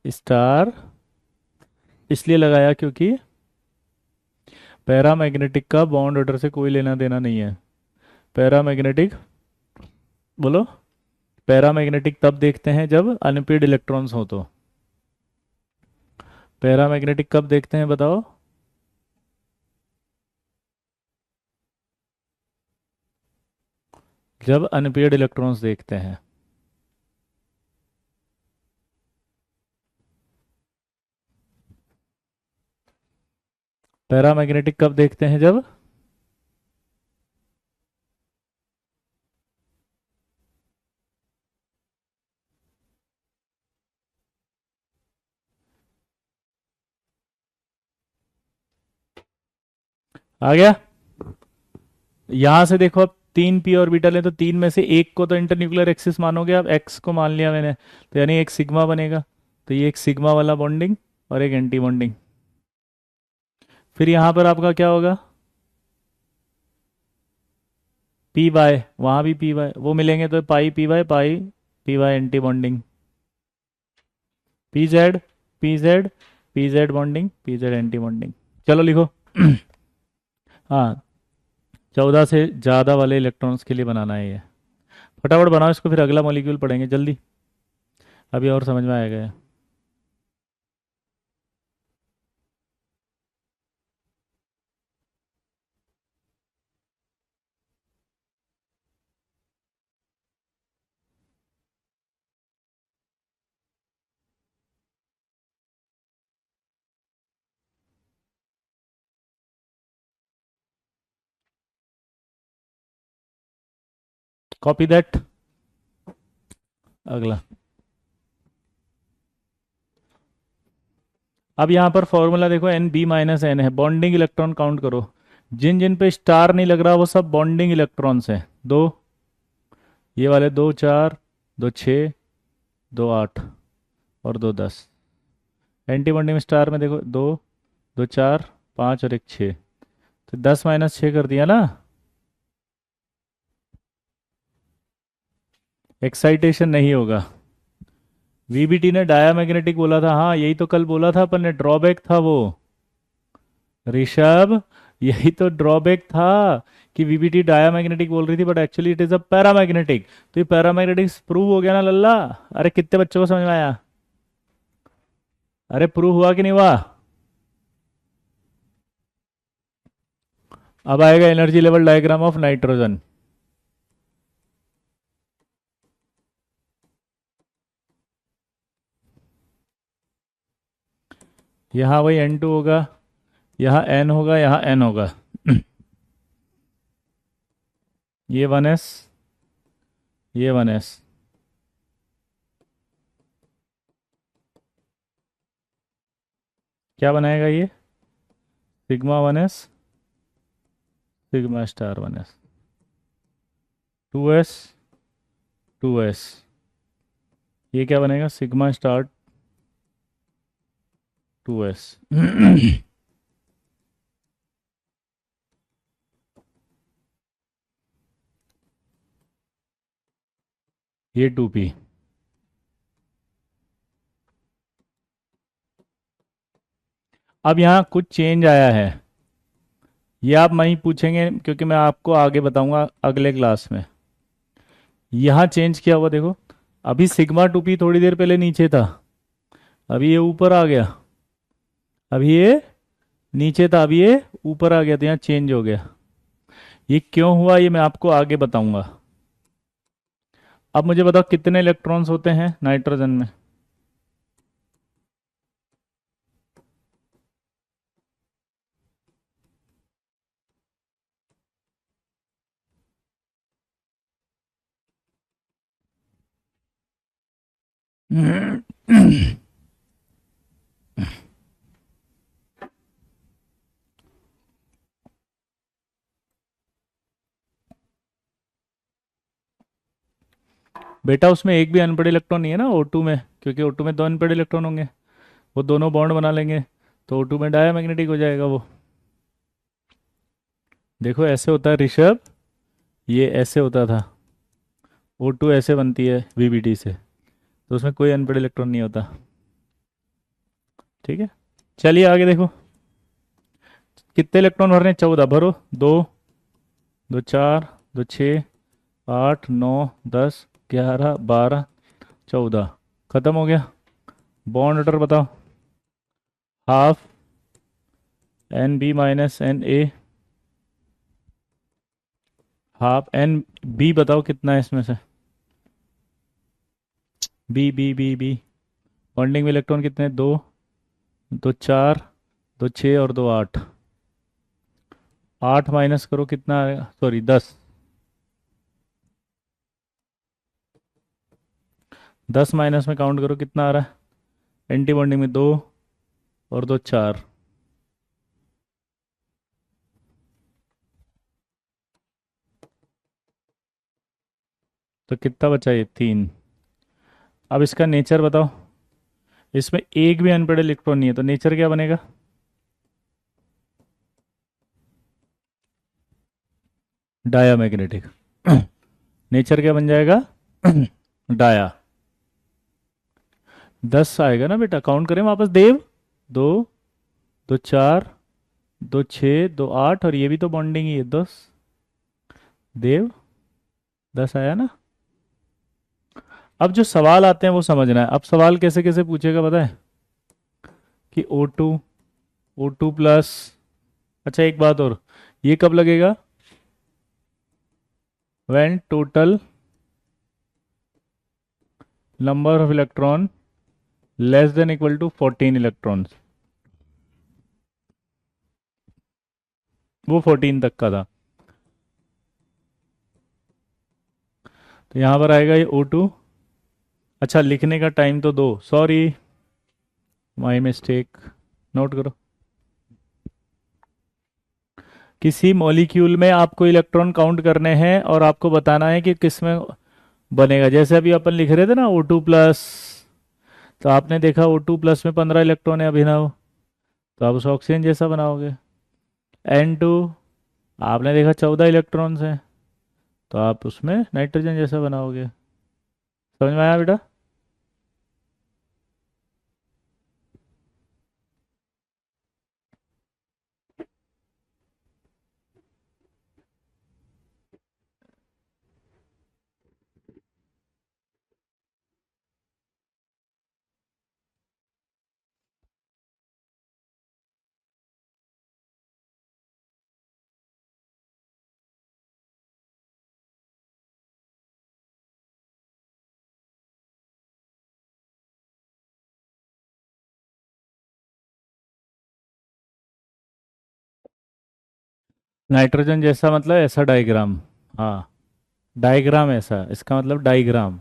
स्टार इसलिए लगाया क्योंकि पैरामैग्नेटिक का बॉन्ड ऑर्डर से कोई लेना देना नहीं है। पैरामैग्नेटिक, बोलो। पैरामैग्नेटिक तब देखते हैं जब अनपेड इलेक्ट्रॉन्स हो तो। पैरामैग्नेटिक कब देखते हैं बताओ? जब अनपेड इलेक्ट्रॉन्स देखते हैं। पैरामैग्नेटिक कब देखते हैं? जब आ गया। यहां से देखो, अब 3p ऑर्बिटल है तो तीन में से एक को तो इंटरन्यूक्लियर एक्सिस मानोगे, अब एक्स को मान लिया मैंने, तो यानी एक सिग्मा बनेगा। तो ये एक सिग्मा वाला बॉन्डिंग और एक एंटी बॉन्डिंग। फिर यहां पर आपका क्या होगा? पी वाई, वहां भी पी वाई वो मिलेंगे तो pi p y antibonding. P z, p z, p z bonding, p z antibonding. चलो लिखो। हाँ, 14 से ज़्यादा वाले इलेक्ट्रॉन्स के लिए बनाना है ये। फटाफट बनाओ इसको, फिर अगला मॉलिक्यूल पढ़ेंगे जल्दी, अभी और समझ में आएगा ये। Copy that. अगला। अब यहाँ पर फॉर्मूला देखो, एन बी माइनस एन है, बॉन्डिंग इलेक्ट्रॉन काउंट करो। जिन जिन पे स्टार नहीं लग रहा वो सब बॉन्डिंग इलेक्ट्रॉन्स हैं। दो, ये वाले दो 4, दो 6, दो 8 और दो 10। एंटी बॉन्डिंग स्टार में देखो, दो, दो 4, 5 और एक 6। तो 10 - 6 कर दिया ना। एक्साइटेशन नहीं होगा। वीबीटी ने डायामैग्नेटिक बोला था, हाँ यही तो कल बोला था अपन ने, ड्रॉबैक था वो। ऋषभ, यही तो ड्रॉबैक था कि वीबीटी डायामैग्नेटिक बोल रही थी but actually it is a paramagnetic. तो ये पैरामैग्नेटिक प्रूव हो गया ना लल्ला। अरे कितने बच्चों को समझ में आया? अरे प्रूव हुआ कि नहीं हुआ? अब आएगा energy level diagram of nitrogen. यहाँ वही N2 होगा, यहाँ N होगा, यहाँ N होगा। ये 1s, ये 1s। क्या बनाएगा ये? Sigma 1s, sigma star 1s। 2s, 2s। ये क्या बनेगा? Sigma star 2s। ये 2p। अब यहाँ कुछ चेंज आया है, ये आप नहीं पूछेंगे क्योंकि मैं आपको आगे बताऊंगा अगले क्लास में। यहाँ चेंज किया हुआ देखो, अभी सिग्मा 2p थोड़ी देर पहले नीचे था, अभी ये ऊपर आ गया। अभी ये नीचे था, अभी ये ऊपर आ गया, तो यहाँ चेंज हो गया। ये क्यों हुआ ये मैं आपको आगे बताऊंगा। अब मुझे बताओ कितने इलेक्ट्रॉन्स होते हैं नाइट्रोजन में? बेटा उसमें एक भी अनपेड इलेक्ट्रॉन नहीं है ना O2 में, क्योंकि O2 में दो अनपेड इलेक्ट्रॉन होंगे, वो दोनों बॉन्ड बना लेंगे, तो O2 में डायमैग्नेटिक हो जाएगा वो। देखो ऐसे होता है ऋषभ, ये ऐसे होता था, O2 ऐसे बनती है VBT से, तो उसमें कोई अनपेड इलेक्ट्रॉन नहीं होता। ठीक है, चलिए आगे देखो। कितने इलेक्ट्रॉन भरने? 14 भरो। दो, दो चार, दो छः, 8 9 10 11 12 14, खत्म हो गया। बॉन्ड ऑर्डर बताओ। Half NB minus NA, half NB बताओ कितना है इसमें से। बी बॉन्डिंग में इलेक्ट्रॉन कितने? दो, दो चार, दो छः और दो आठ। आठ माइनस करो कितना आएगा, सॉरी 10। 10 माइनस में काउंट करो कितना आ रहा है। एंटी बॉन्डिंग में दो और दो चार, तो कितना बचा? ये तीन। अब इसका नेचर बताओ। इसमें एक भी अनपेड इलेक्ट्रॉन नहीं है, तो नेचर क्या बनेगा? डायामैग्नेटिक। नेचर क्या बन जाएगा? डाया। 10 आएगा ना बेटा, काउंट करें वापस। देव, दो, दो चार, दो छः, दो आठ, और ये भी तो बॉन्डिंग ही है, 10। देव, 10 आया ना। अब जो सवाल आते हैं वो समझना है। अब सवाल कैसे कैसे पूछेगा पता है? कि O2 प्लस। अच्छा एक बात और, ये कब लगेगा? When total number of electron less than equal to 14 electrons. वो 14 तक का था, तो यहाँ पर आएगा ये O2। अच्छा लिखने का टाइम तो दो, सॉरी, माई मिस्टेक। नोट करो। किसी मॉलिक्यूल में आपको इलेक्ट्रॉन काउंट करने हैं और आपको बताना है कि किस में बनेगा। जैसे अभी अपन लिख रहे थे ना O2 प्लस, तो आपने देखा O2 प्लस में 15 इलेक्ट्रॉन है अभिनव, तो आप उस ऑक्सीजन जैसा बनाओगे। N2 आपने देखा 14 इलेक्ट्रॉन्स हैं, तो आप उसमें नाइट्रोजन जैसा बनाओगे। समझ में आया बेटा? नाइट्रोजन जैसा मतलब ऐसा डायग्राम। हाँ, डायग्राम ऐसा, इसका मतलब डायग्राम।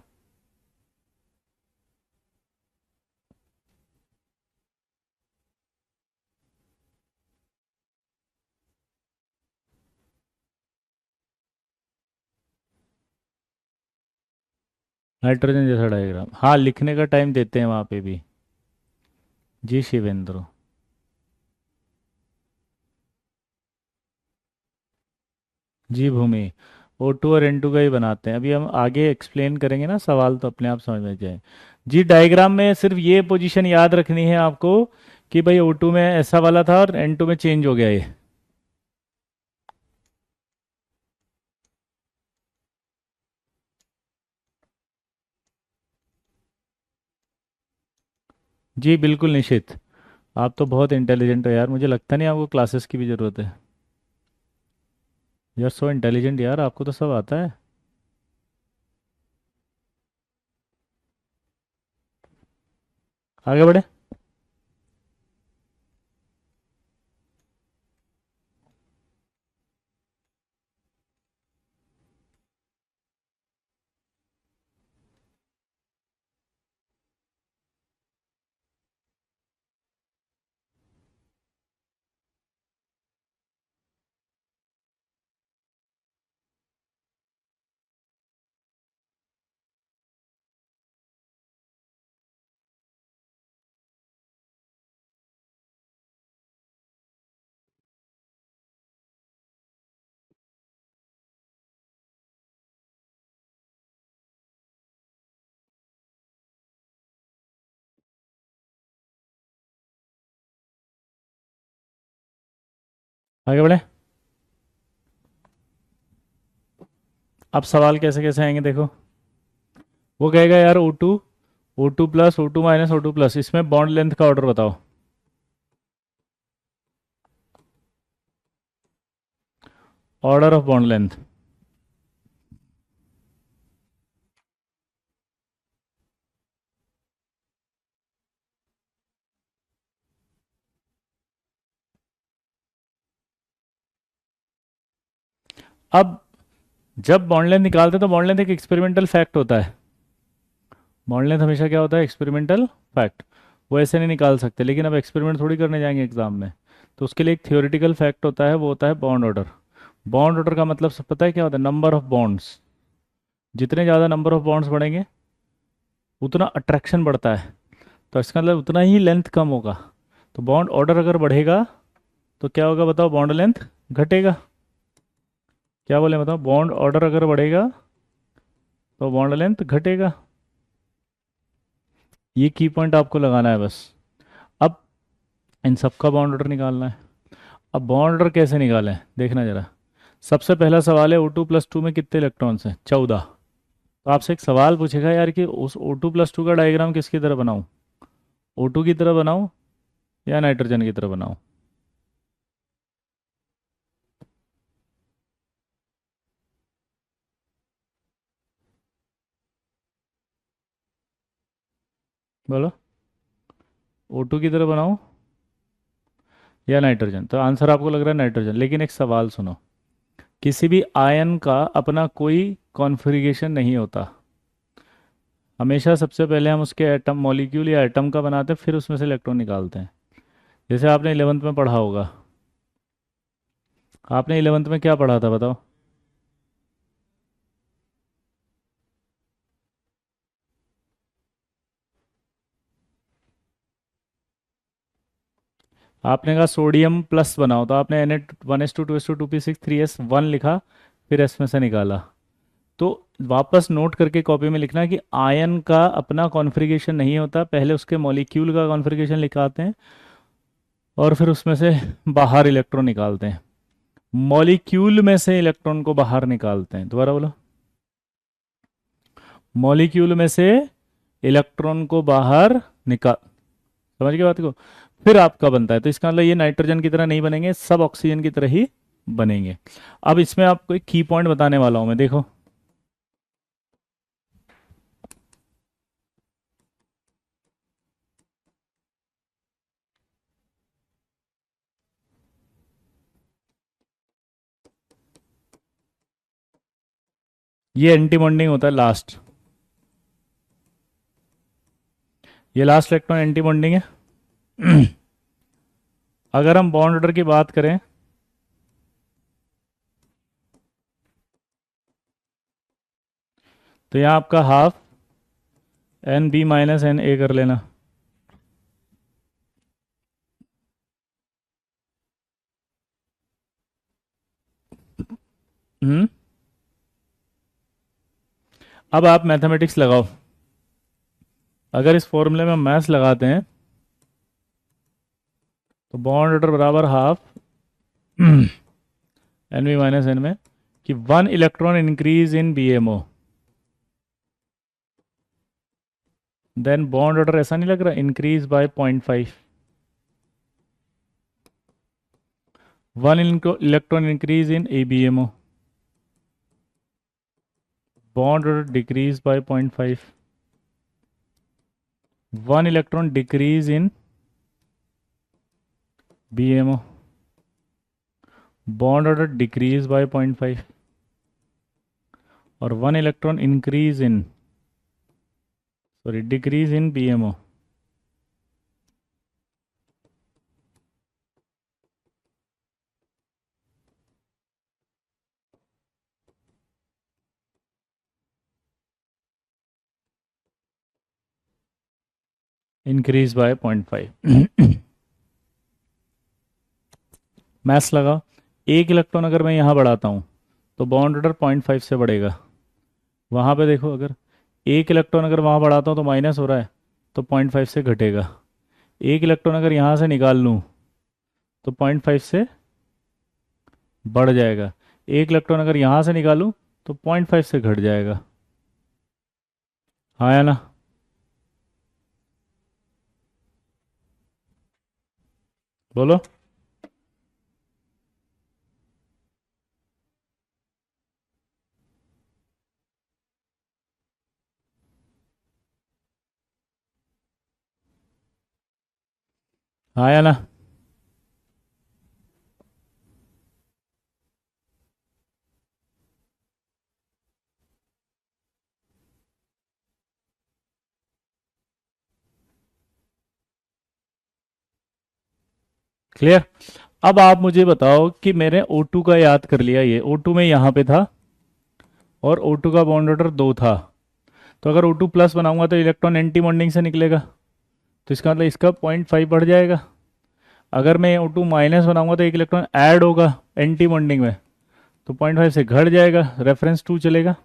नाइट्रोजन जैसा डायग्राम, हाँ, लिखने का टाइम देते हैं वहाँ पे भी। जी शिवेंद्र। जी भूमि। O2 और N2 का ही बनाते हैं, अभी हम आगे एक्सप्लेन करेंगे ना, सवाल तो अपने आप समझ में जाए। जी डायग्राम में सिर्फ ये पोजीशन याद रखनी है आपको, कि भाई O2 में ऐसा वाला था और N2 में चेंज हो गया ये। जी बिल्कुल निश्चित। आप तो बहुत इंटेलिजेंट हो यार, मुझे लगता नहीं आपको क्लासेस की भी ज़रूरत है। यार सो इंटेलिजेंट यार, आपको तो सब आता है। आगे बढ़े। आगे बढ़े। अब सवाल कैसे कैसे आएंगे देखो। वो कहेगा यार O2 plus O2 minus O2 plus, इसमें बॉन्ड लेंथ का ऑर्डर बताओ। Order of bond length. अब जब बॉन्ड लेंथ निकालते हैं तो बॉन्ड लेंथ एक एक्सपेरिमेंटल फैक्ट होता है। बॉन्ड लेंथ हमेशा क्या होता है? Experimental fact. वो ऐसे नहीं निकाल सकते, लेकिन अब एक्सपेरिमेंट थोड़ी करने जाएंगे एग्जाम में। तो उसके लिए एक थियोरेटिकल फैक्ट होता है, वो होता है बॉन्ड ऑर्डर। बॉन्ड ऑर्डर का मतलब सब पता है क्या होता है? Number of bonds. जितने ज़्यादा नंबर ऑफ बॉन्ड्स बढ़ेंगे उतना अट्रैक्शन बढ़ता है, तो इसका मतलब उतना ही लेंथ कम होगा। तो बॉन्ड ऑर्डर अगर बढ़ेगा तो क्या होगा बताओ? बॉन्ड लेंथ घटेगा। क्या बोले बताओ? बॉन्ड ऑर्डर अगर बढ़ेगा तो बॉन्ड लेंथ घटेगा। ये की पॉइंट आपको लगाना है बस। अब इन सबका बॉन्ड ऑर्डर निकालना है। अब बॉन्ड ऑर्डर कैसे निकालें देखना जरा। सबसे पहला सवाल है O2 + 2 में कितने इलेक्ट्रॉन्स हैं? 14। तो आपसे एक सवाल पूछेगा यार कि उस O2 + 2 का डायग्राम किसकी तरह बनाऊं? O2 की तरह बनाऊं या नाइट्रोजन की तरह बनाऊं? बोलो। O2 की तरह बनाऊं या नाइट्रोजन? तो आंसर आपको लग रहा है नाइट्रोजन, लेकिन एक सवाल सुनो। किसी भी आयन का अपना कोई कॉन्फ़िगरेशन नहीं होता। हमेशा सबसे पहले हम उसके एटम मॉलिक्यूल या एटम का बनाते हैं, फिर उसमें से इलेक्ट्रॉन निकालते हैं। जैसे आपने 11th में पढ़ा होगा। आपने 11th में क्या पढ़ा था बताओ? आपने कहा सोडियम प्लस बनाओ, तो आपने Na1s2 2s2 2p6 3s1 लिखा, फिर एस में से निकाला। तो वापस नोट करके कॉपी में लिखना कि आयन का अपना कॉन्फ़िगरेशन नहीं होता, पहले उसके मॉलिक्यूल का कॉन्फ़िगरेशन लिखाते हैं और फिर उसमें से बाहर इलेक्ट्रॉन निकालते हैं। मॉलिक्यूल में से इलेक्ट्रॉन को बाहर निकालते हैं। दोबारा बोलो। मॉलिक्यूल में से इलेक्ट्रॉन को बाहर निकाल, समझ गए बात को? फिर आपका बनता है। तो इसका मतलब ये नाइट्रोजन की तरह नहीं बनेंगे, सब ऑक्सीजन की तरह ही बनेंगे। अब इसमें आपको एक की पॉइंट बताने वाला हूं मैं, देखो। ये एंटी बॉन्डिंग होता है लास्ट। ये लास्ट इलेक्ट्रॉन एंटी बॉन्डिंग है। अगर हम बॉन्ड ऑर्डर की बात करें तो यहाँ आपका हाफ Nb - Na कर लेना। हम्म। अब आप मैथमेटिक्स लगाओ। अगर इस फॉर्मूले में मैथ्स लगाते हैं तो बॉन्ड ऑर्डर बराबर हाफ Nb - N में कि 1 इलेक्ट्रॉन इंक्रीज इन BMO, देन बॉन्ड ऑर्डर ऐसा नहीं लग रहा? Increase by 0.5। 1 electron increase in ABMO, bond order decrease by 0.5. 1 electron decrease in BMO, bond order decrease by 0.5। और 1 electron increase in, sorry, decrease in BMO, increase by 0.5। Maths लगा। 1 इलेक्ट्रॉन अगर मैं यहाँ बढ़ाता हूँ तो बॉन्ड ऑर्डर 0.5 से बढ़ेगा। वहाँ पे देखो, अगर 1 इलेक्ट्रॉन अगर वहाँ बढ़ाता हूँ तो माइनस हो रहा है, तो 0.5 से घटेगा। 1 इलेक्ट्रॉन अगर यहाँ से निकाल लूँ तो 0.5 से बढ़ जाएगा। एक इलेक्ट्रॉन अगर यहाँ से निकालूं तो 0.5 से घट जाएगा। हाँ या ना? बोलो। हाँ या ना? क्लियर? अब आप मुझे बताओ कि मैंने O2 का याद कर लिया, ये O2 में यहाँ पे था और O2 का बॉन्ड ऑर्डर 2 था। तो अगर O2 प्लस बनाऊंगा तो इलेक्ट्रॉन एंटी बॉन्डिंग से निकलेगा, तो इसका मतलब इसका 0.5 बढ़ जाएगा। अगर मैं O2 माइनस बनाऊंगा तो एक इलेक्ट्रॉन ऐड होगा एंटी बॉन्डिंग में, तो 0.5 से घट जाएगा, रेफरेंस 2 चलेगा।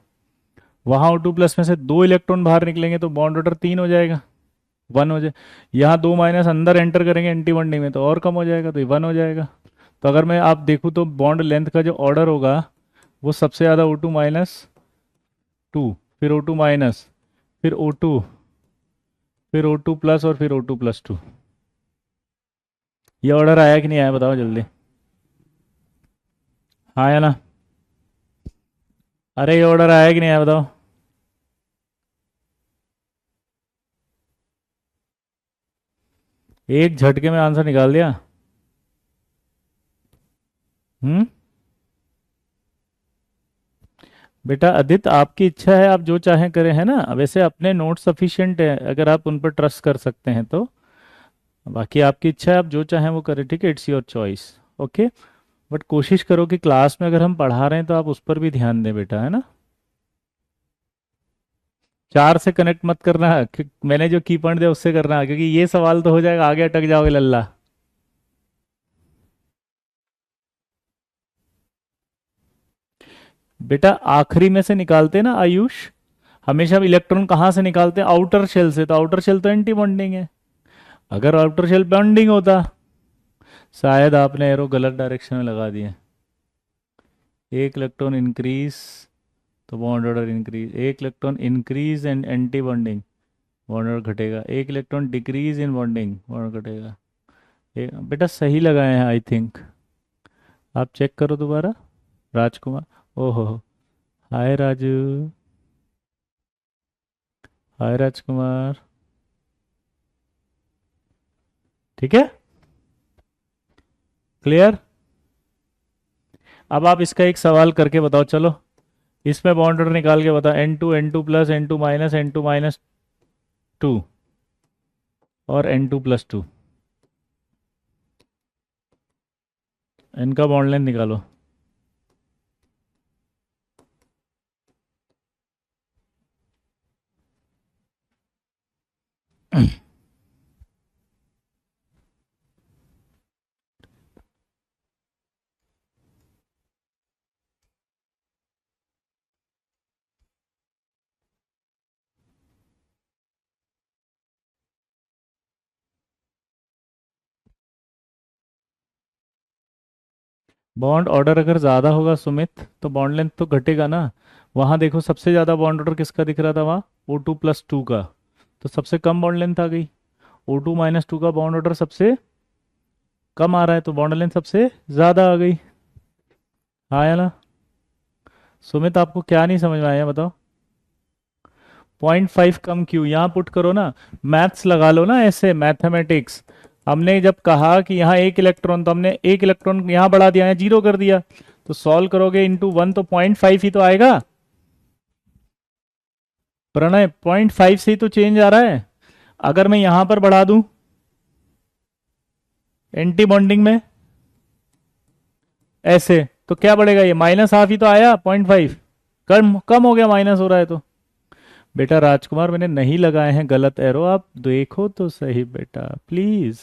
वहाँ O2 प्लस में से 2 इलेक्ट्रॉन बाहर निकलेंगे तो बॉन्ड ऑर्डर 3 हो जाएगा, 1 हो जाए। यहाँ 2 माइनस अंदर एंटर करेंगे एंटी बॉन्डिंग में तो और कम हो जाएगा, तो ये 1 हो जाएगा। तो अगर मैं आप देखूँ तो बॉन्ड लेंथ का जो ऑर्डर होगा वो सबसे ज़्यादा O2 माइनस 2, फिर O2 माइनस, फिर O2, फिर O2 प्लस और फिर O2 प्लस 2। ये ऑर्डर आया कि नहीं आया बताओ जल्दी। हाँ या ना? अरे ये ऑर्डर आया कि नहीं आया बताओ। एक झटके में आंसर निकाल दिया। हम्म। बेटा आदित्य, आपकी इच्छा है, आप जो चाहें करें, है ना? वैसे अपने नोट सफिशिएंट है अगर आप उन पर ट्रस्ट कर सकते हैं तो। बाकी आपकी इच्छा है, आप जो चाहें वो करें, ठीक है? It's your choice. Okay. But कोशिश करो कि क्लास में अगर हम पढ़ा रहे हैं तो आप उस पर भी ध्यान दें बेटा, है ना? 4 से कनेक्ट मत करना, मैंने जो की पॉइंट दिया उससे करना, क्योंकि ये सवाल तो हो जाएगा आगे अटक जाओगे लल्ला। बेटा आखिरी में से निकालते हैं ना आयुष, हमेशा हम इलेक्ट्रॉन कहाँ से निकालते हैं? आउटर शेल से। तो आउटर शेल तो एंटी बॉन्डिंग है। अगर आउटर शेल बॉन्डिंग होता, शायद आपने एरो गलत डायरेक्शन में लगा दिए। एक इलेक्ट्रॉन इंक्रीज तो बॉन्ड ऑर्डर इंक्रीज, एक electron increase and anti bonding, bond order घटेगा। एक electron decrease in bonding, bond order घटेगा। बेटा सही लगाए हैं आई थिंक। आप चेक करो दोबारा। राजकुमार। ओहो। हाय राजू। हाय राजकुमार। ठीक है। क्लियर? अब आप इसका एक सवाल करके बताओ चलो। इसमें बॉन्ड ऑर्डर निकाल के बताओ, N2 प्लस N2 और N2 प्लस 2, इनका बॉन्ड लेंथ निकालो। बॉन्ड ऑर्डर अगर ज़्यादा होगा सुमित तो बॉन्ड लेंथ तो घटेगा ना। वहाँ देखो सबसे ज़्यादा बॉन्ड ऑर्डर किसका दिख रहा था वहाँ? O2 प्लस 2 का। तो सबसे कम बॉन्ड लेंथ आ गई। O2 माइनस 2 का बॉन्ड ऑर्डर सबसे कम आ रहा है, तो बॉन्ड लेंथ सबसे ज़्यादा आ गई। हाँ या ना? सुमित आपको क्या नहीं समझ में आया बताओ। 0.5 कम क्यों? यहाँ पुट करो ना, मैथ्स लगा लो ना, ऐसे मैथमेटिक्स। हमने जब कहा कि यहाँ एक इलेक्ट्रॉन, तो हमने एक इलेक्ट्रॉन यहाँ बढ़ा दिया, यहाँ जीरो कर दिया। तो सॉल्व करोगे इंटू 1 तो 0.5 ही तो आएगा। प्रणय 0.5 से ही तो चेंज आ रहा है। अगर मैं यहां पर बढ़ा दूं एंटी बॉन्डिंग में ऐसे, तो क्या बढ़ेगा? ये माइनस हाफ ही तो आया, 0.5 कम कम हो गया, माइनस हो रहा है तो। बेटा राजकुमार मैंने नहीं लगाए हैं गलत एरो, आप देखो तो सही बेटा प्लीज।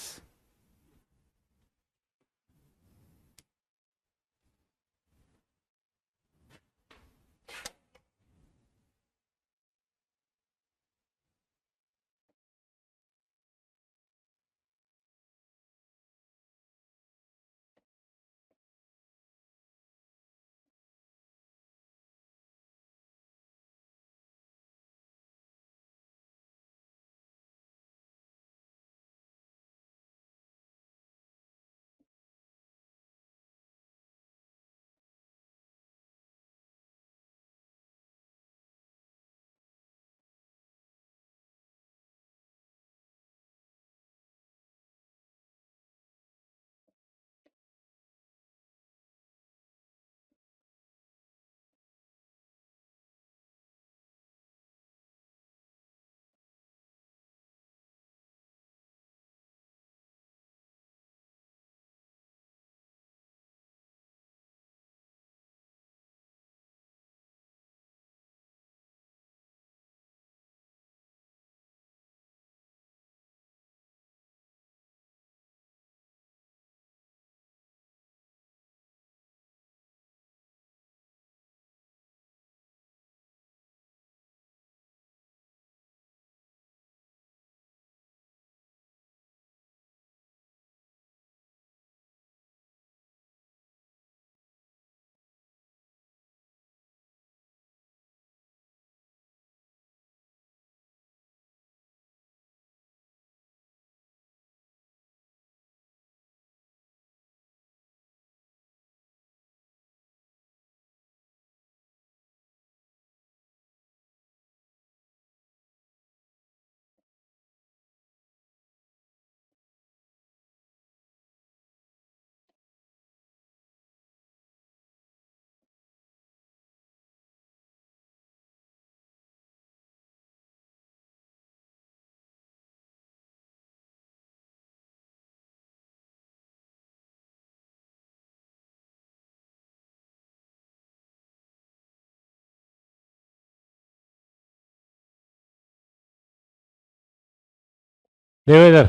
देखो इधर,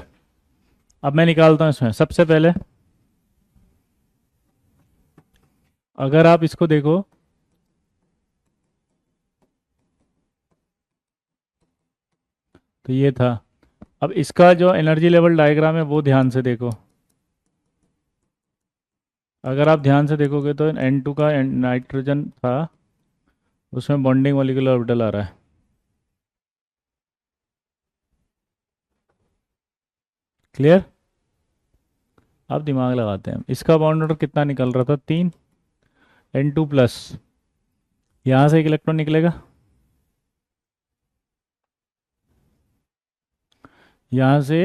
अब मैं निकालता हूँ इसमें सबसे पहले। अगर आप इसको देखो, तो ये था। अब इसका जो एनर्जी लेवल डायग्राम है वो ध्यान से देखो। अगर आप ध्यान से देखोगे तो N2 का नाइट्रोजन था, उसमें बॉन्डिंग मॉलिक्यूलर ऑर्बिटल आ रहा है। क्लियर? अब दिमाग लगाते हैं। इसका बॉन्ड ऑर्डर कितना निकल रहा था? 3। N2 प्लस, यहाँ से एक इलेक्ट्रॉन निकलेगा, यहाँ से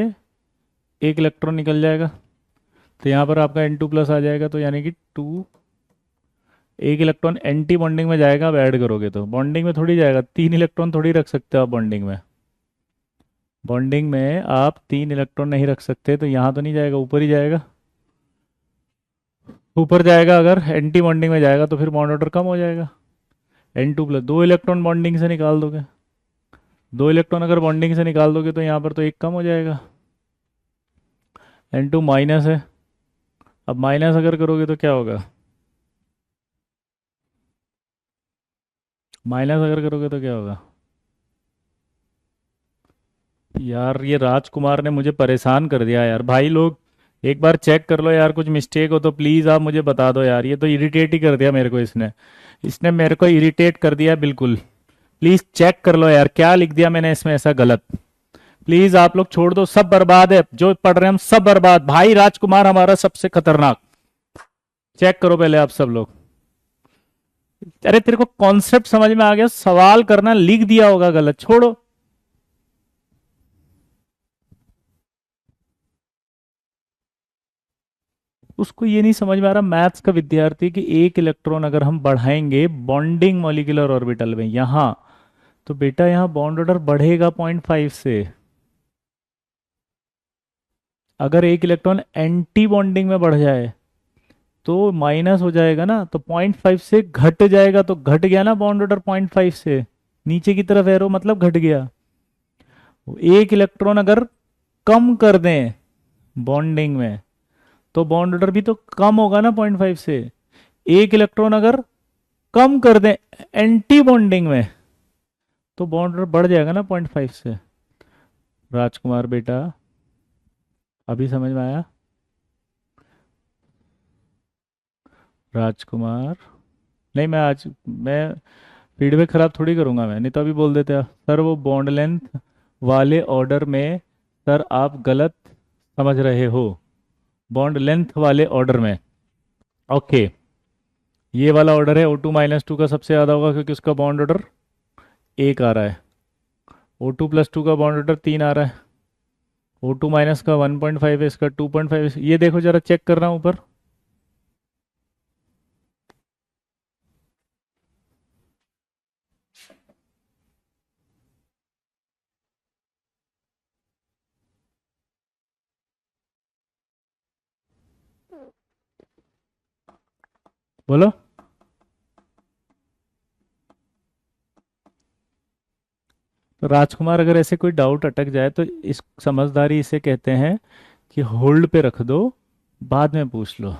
एक इलेक्ट्रॉन निकल जाएगा, तो यहाँ पर आपका N2 प्लस आ जाएगा। तो यानी कि 2, एक इलेक्ट्रॉन एंटी बॉन्डिंग में जाएगा। अब ऐड करोगे तो बॉन्डिंग में थोड़ी जाएगा, 3 इलेक्ट्रॉन थोड़ी रख सकते हो आप बॉन्डिंग में। बॉन्डिंग में आप 3 इलेक्ट्रॉन नहीं रख सकते, तो यहाँ तो नहीं जाएगा, ऊपर ही जाएगा। ऊपर जाएगा, अगर एंटी बॉन्डिंग में जाएगा तो फिर बॉन्ड ऑर्डर कम हो जाएगा। N2 प्लस, 2 इलेक्ट्रॉन बॉन्डिंग से निकाल दोगे, 2 इलेक्ट्रॉन अगर बॉन्डिंग से निकाल दोगे तो यहाँ पर तो एक कम हो जाएगा। N2 माइनस है। अब माइनस अगर करोगे तो क्या होगा? माइनस अगर करोगे तो क्या होगा? यार ये राजकुमार ने मुझे परेशान कर दिया यार। भाई लोग एक बार चेक कर लो यार, कुछ मिस्टेक हो तो प्लीज़ आप मुझे बता दो यार। ये तो इरिटेट ही कर दिया मेरे को इसने। इसने मेरे को इरिटेट कर दिया बिल्कुल। प्लीज़ चेक कर लो यार, क्या लिख दिया मैंने इसमें ऐसा गलत। प्लीज़ आप लोग छोड़ दो, सब बर्बाद है जो पढ़ रहे हैं हम, सब बर्बाद। भाई राजकुमार हमारा सबसे खतरनाक। चेक करो पहले आप सब लोग। अरे तेरे को कॉन्सेप्ट समझ में आ गया, सवाल करना लिख दिया होगा गलत, छोड़ो। उसको ये नहीं समझ में आ रहा मैथ्स का विद्यार्थी कि एक इलेक्ट्रॉन अगर हम बढ़ाएंगे बॉन्डिंग मॉलिक्यूलर ऑर्बिटल में यहां, तो बेटा यहाँ बॉन्ड ऑर्डर बढ़ेगा 0.5 से। अगर एक इलेक्ट्रॉन एंटी बॉन्डिंग में बढ़ जाए तो माइनस हो जाएगा ना, तो 0.5 से घट जाएगा, तो घट गया ना बॉन्ड ऑर्डर 0.5 से। नीचे की तरफ एरो मतलब घट गया। एक इलेक्ट्रॉन अगर कम कर दें बॉन्डिंग में तो बॉन्ड ऑर्डर भी तो कम होगा ना 0.5 से। एक इलेक्ट्रॉन अगर कम कर दें एंटी बॉन्डिंग में तो बॉन्ड ऑर्डर बढ़ जाएगा ना 0.5 से। राजकुमार बेटा, अभी समझ में आया? राजकुमार, नहीं मैं आज, मैं फीडबैक खराब थोड़ी करूंगा मैं, नहीं तो अभी बोल देते सर वो बॉन्ड लेंथ वाले ऑर्डर में, सर आप गलत समझ रहे हो। बॉन्ड लेंथ वाले ऑर्डर में, ओके, ये वाला ऑर्डर है O2 - 2 का सबसे ज़्यादा होगा क्योंकि उसका बॉन्ड ऑर्डर 1 आ रहा है। O2 + 2 का बॉन्ड ऑर्डर 3 आ रहा है। O2 माइनस का 1.5 है, इसका 2.5 है। ये देखो जरा, चेक कर रहा हूँ ऊपर। बोलो। तो राजकुमार अगर ऐसे कोई डाउट अटक जाए तो इस समझदारी इसे कहते हैं कि होल्ड पे रख दो, बाद में पूछ लो।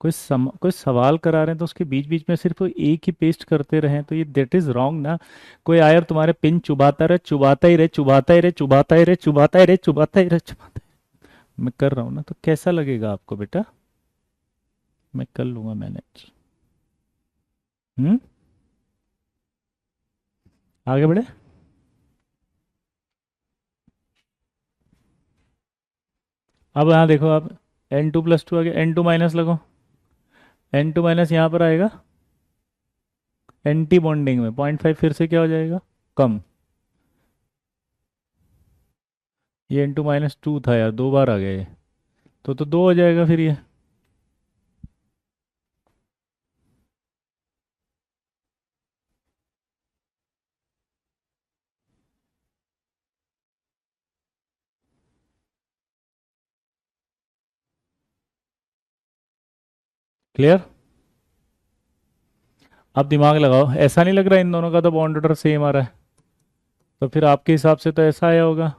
कोई सवाल करा रहे हैं तो उसके बीच बीच में सिर्फ एक ही पेस्ट करते रहें तो ये दैट इज रॉन्ग ना। कोई आयर तुम्हारे पिन चुबाता रहे, चुबाता ही रहे, चुबाता ही रहे, चुबाता ही रहे, चुबाता ही रहे, चुबाता ही रहे, चुबाता ही। मैं कर रहा हूँ ना, तो कैसा लगेगा आपको बेटा? मैं कर लूंगा मैनेज। हम्म। आगे बढ़े। अब यहाँ देखो आप, N2 + 2 आ गया, N2 माइनस लगो। N2 माइनस यहाँ पर आएगा एंटी बॉन्डिंग में, 0.5 फिर से क्या हो जाएगा? कम। ये N2 - 2 था यार, 2 बार आ गया ये। तो 2 हो जाएगा फिर ये। क्लियर? अब दिमाग लगाओ, ऐसा नहीं लग रहा इन दोनों का तो बॉन्ड ऑर्डर सेम आ रहा है? तो फिर आपके हिसाब से तो ऐसा आया होगा।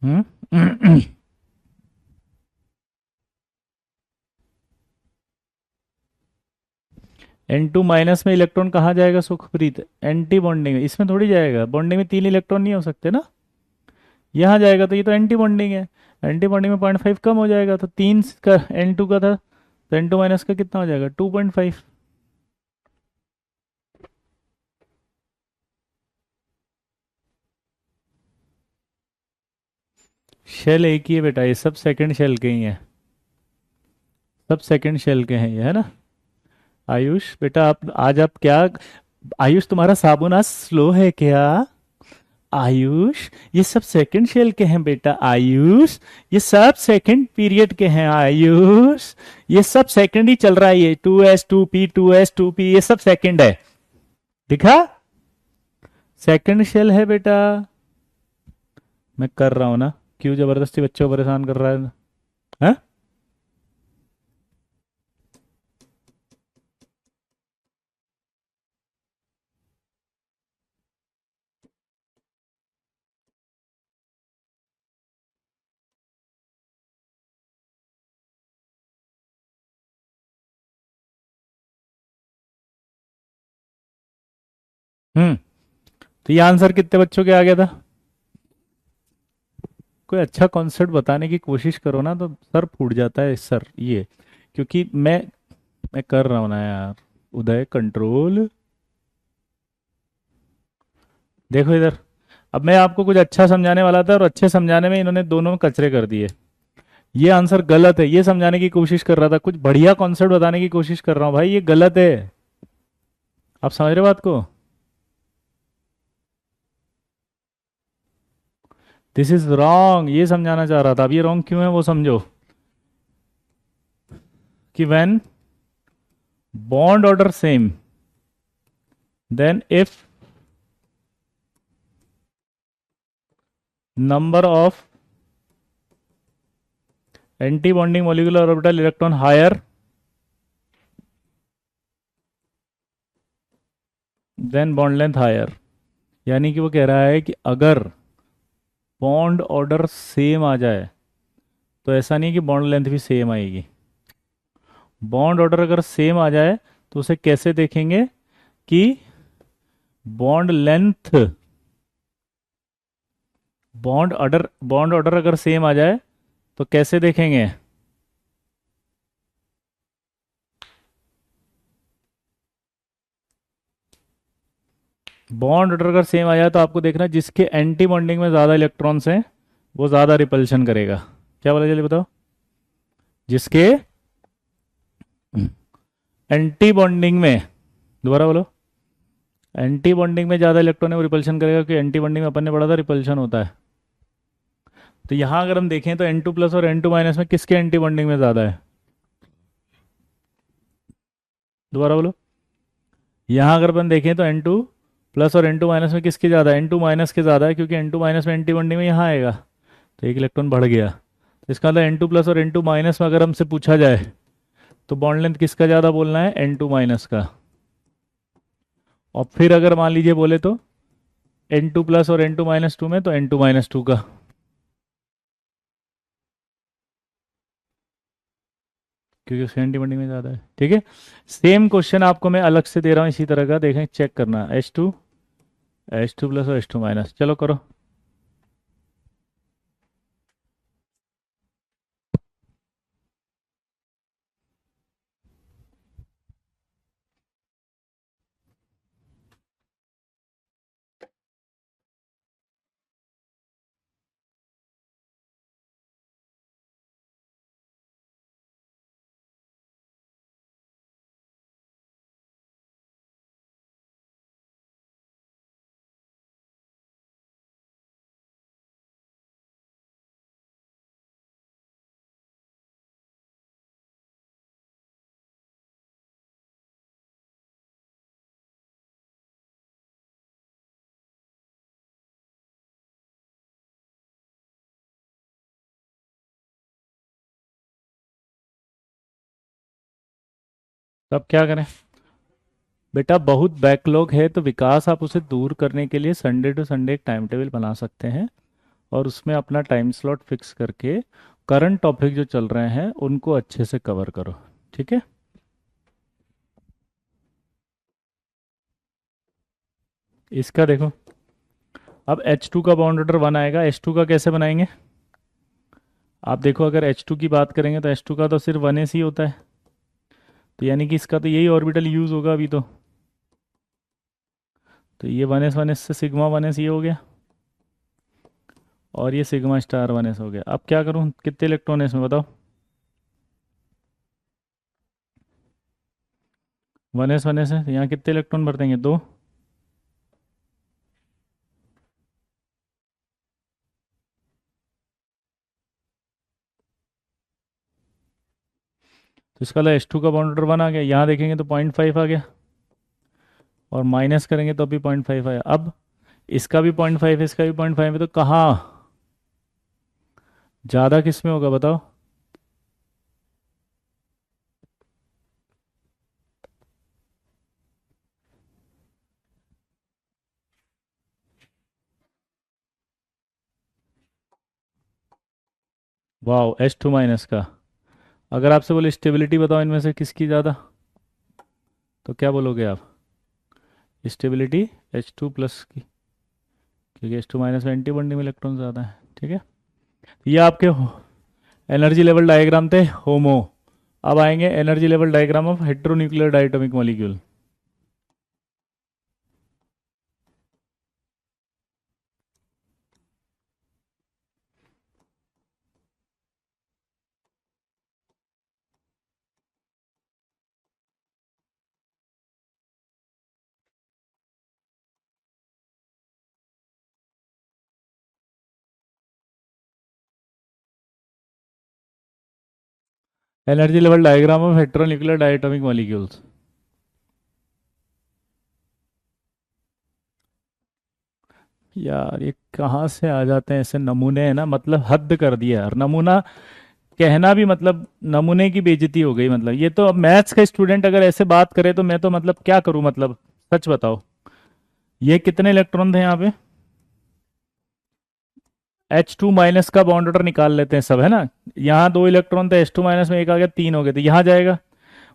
हम्म। N2 माइनस में इलेक्ट्रॉन कहाँ जाएगा सुखप्रीत? एंटी बॉन्डिंग में, इसमें थोड़ी जाएगा, बॉन्डिंग में 3 इलेक्ट्रॉन नहीं हो सकते ना, यहाँ जाएगा, तो ये तो एंटी बॉन्डिंग है। एंटी बॉन्डिंग में 0.5 कम हो जाएगा, तो 3 का N2 का था, तो N2 माइनस का कितना हो जाएगा? 2.5। शेल एक ही है बेटा, ये सब सेकंड शेल के ही हैं, सब सेकंड शेल के हैं ये, है ना। आयुष बेटा, आप क्या, आयुष तुम्हारा साबुन आज स्लो है क्या? आयुष, ये सब सेकंड शेल के हैं बेटा, आयुष ये सब सेकंड पीरियड के हैं आयुष, ये सब सेकंड ही चल रहा है, ये 2s2p 2s2p ये सब सेकंड है, दिखा, सेकंड शेल है बेटा। मैं कर रहा हूं ना, क्यों जबरदस्ती बच्चों को परेशान कर रहा है? हाँ? हम्म। तो ये आंसर कितने बच्चों के आ गया था? कोई अच्छा कॉन्सेप्ट बताने की कोशिश करो ना, तो सर फूट जाता है सर ये, क्योंकि मैं कर रहा हूं ना यार। उदय कंट्रोल, देखो इधर, अब मैं आपको कुछ अच्छा समझाने वाला था और अच्छे समझाने में इन्होंने दोनों कचरे कर दिए। ये आंसर गलत है, ये समझाने की कोशिश कर रहा था, कुछ बढ़िया कॉन्सेप्ट बताने की कोशिश कर रहा हूँ भाई, ये गलत है। आप समझ रहे हो बात को? दिस इज रॉन्ग, ये समझाना चाह रहा था। अब ये रॉन्ग क्यों है वो समझो, कि when bond order same, then if number of anti bonding molecular orbital electron higher then bond length higher, यानी कि वो कह रहा है कि अगर बॉन्ड ऑर्डर सेम आ जाए, तो ऐसा नहीं कि बॉन्ड लेंथ भी सेम आएगी। बॉन्ड ऑर्डर अगर सेम आ जाए तो उसे कैसे देखेंगे, कि बॉन्ड लेंथ, बॉन्ड ऑर्डर अगर सेम आ जाए तो कैसे देखेंगे? बॉन्ड ऑर्डर अगर सेम आ जाए तो आपको देखना जिसके एंटी बॉन्डिंग में ज़्यादा इलेक्ट्रॉन्स हैं वो ज़्यादा रिपल्शन करेगा। क्या बोला, जल्दी बताओ। जिसके एंटी बॉन्डिंग में, दोबारा बोलो, एंटी बॉन्डिंग में ज़्यादा इलेक्ट्रॉन है वो रिपल्शन करेगा, कि एंटी बॉन्डिंग में अपन ने पढ़ा था रिपल्शन होता है। तो यहाँ अगर हम देखें तो N2 प्लस और N2 माइनस में किसके एंटी बॉन्डिंग में ज़्यादा है? दोबारा बोलो। यहाँ अगर अपन देखें तो N2 प्लस और N2 माइनस में किसके ज़्यादा है? N2 माइनस के ज़्यादा है, क्योंकि N2 माइनस में एंटी बॉन्डिंग में यहाँ आएगा, तो एक इलेक्ट्रॉन बढ़ गया। तो इसका मतलब N2 प्लस और N2 माइनस में अगर हमसे पूछा जाए तो बॉन्ड लेंथ किसका ज़्यादा बोलना है? N2 माइनस का। और फिर अगर मान लीजिए बोले तो N2 प्लस और N2 माइनस टू में, तो N2 माइनस टू का, क्योंकि उसके एंटी बॉन्डिंग में ज़्यादा है। ठीक है, सेम क्वेश्चन आपको मैं अलग से दे रहा हूँ इसी तरह का, देखें चेक करना। H2 प्लस और H2 माइनस, चलो करो। तो अब क्या करें बेटा? बहुत बैकलॉग है, तो विकास आप उसे दूर करने के लिए संडे टू संडे एक टाइम टेबल बना सकते हैं, और उसमें अपना टाइम स्लॉट फिक्स करके करंट टॉपिक जो चल रहे हैं उनको अच्छे से कवर करो। ठीक है। इसका देखो, अब H2 का बॉन्ड ऑर्डर 1 आएगा। H2 का कैसे बनाएंगे? आप देखो, अगर H2 की बात करेंगे तो H2 का तो सिर्फ 1s ही होता है, तो यानी कि इसका तो यही ऑर्बिटल यूज होगा अभी तो ये 1s से सिग्मा 1s ये हो गया, और ये सिग्मा स्टार 1s हो गया। अब क्या करूँ, कितने इलेक्ट्रॉन है इसमें बताओ? 1s है, तो यहाँ कितने इलेक्ट्रॉन भर देंगे? दो। तो इसका मतलब H2 का बॉन्ड ऑर्डर 1 आ गया। यहाँ देखेंगे तो 0.5 आ गया, और माइनस करेंगे तो भी 0.5 आया। अब इसका भी 0.5 है, इसका भी 0.5 है, तो कहाँ ज़्यादा किस में होगा बताओ? वाह, H2 का। अगर आपसे बोले स्टेबिलिटी बताओ इनमें से किसकी ज़्यादा, तो क्या बोलोगे आप? स्टेबिलिटी H2 प्लस की, क्योंकि H2 में एंटी बॉन्डिंग में इलेक्ट्रॉन ज़्यादा है। ठीक है। ये आपके एनर्जी लेवल डायग्राम थे होमो। अब आएंगे energy level diagram of heteronuclear diatomic molecule. Energy level diagram of heteronuclear diatomic molecules. यार ये कहाँ से आ जाते हैं ऐसे नमूने, है ना, मतलब हद कर दिया यार नमूना कहना भी, मतलब नमूने की बेइज्जती हो गई। मतलब ये तो अब मैथ्स का स्टूडेंट अगर ऐसे बात करे तो मैं तो मतलब क्या करूं, मतलब सच बताओ। ये कितने इलेक्ट्रॉन थे यहाँ पे? H2 का बॉन्ड ऑर्डर निकाल लेते हैं सब, है ना। यहाँ दो इलेक्ट्रॉन थे, H2 में एक आ गया, तीन हो गए, तो यहाँ जाएगा।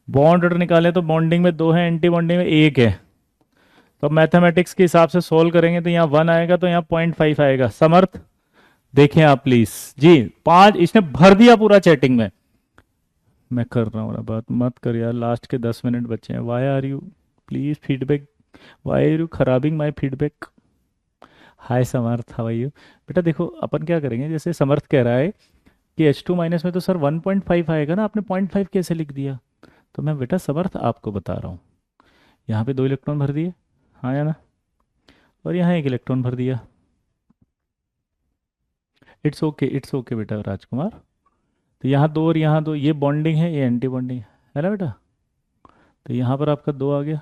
बॉन्ड ऑर्डर निकाले तो बॉन्डिंग में दो है, एंटी बॉन्डिंग में एक है। तो मैथमेटिक्स के हिसाब से सोल्व करेंगे तो यहाँ 1 आएगा, तो यहाँ 0.5 आएगा। समर्थ देखें आप प्लीज। जी, पांच इसने भर दिया पूरा चैटिंग में। मैं कर रहा हूँ ना बात, मत कर यार, लास्ट के 10 मिनट बचे हैं। Why are you, please feedback, why are you खराबिंग my feedback? Hi Samarth, how are you? बेटा देखो, अपन क्या करेंगे, जैसे समर्थ कह रहा है कि H2 में तो सर 1.5 आएगा ना, आपने 0.5 कैसे लिख दिया? तो मैं बेटा समर्थ आपको बता रहा हूँ, यहाँ पे दो इलेक्ट्रॉन भर दिए, हाँ या ना, और यहाँ एक इलेक्ट्रॉन भर दिया। इट्स ओके, इट्स ओके बेटा राजकुमार। तो यहाँ दो और यहाँ दो, ये बॉन्डिंग है, ये एंटी बॉन्डिंग है ना बेटा। तो यहाँ पर आपका दो आ गया,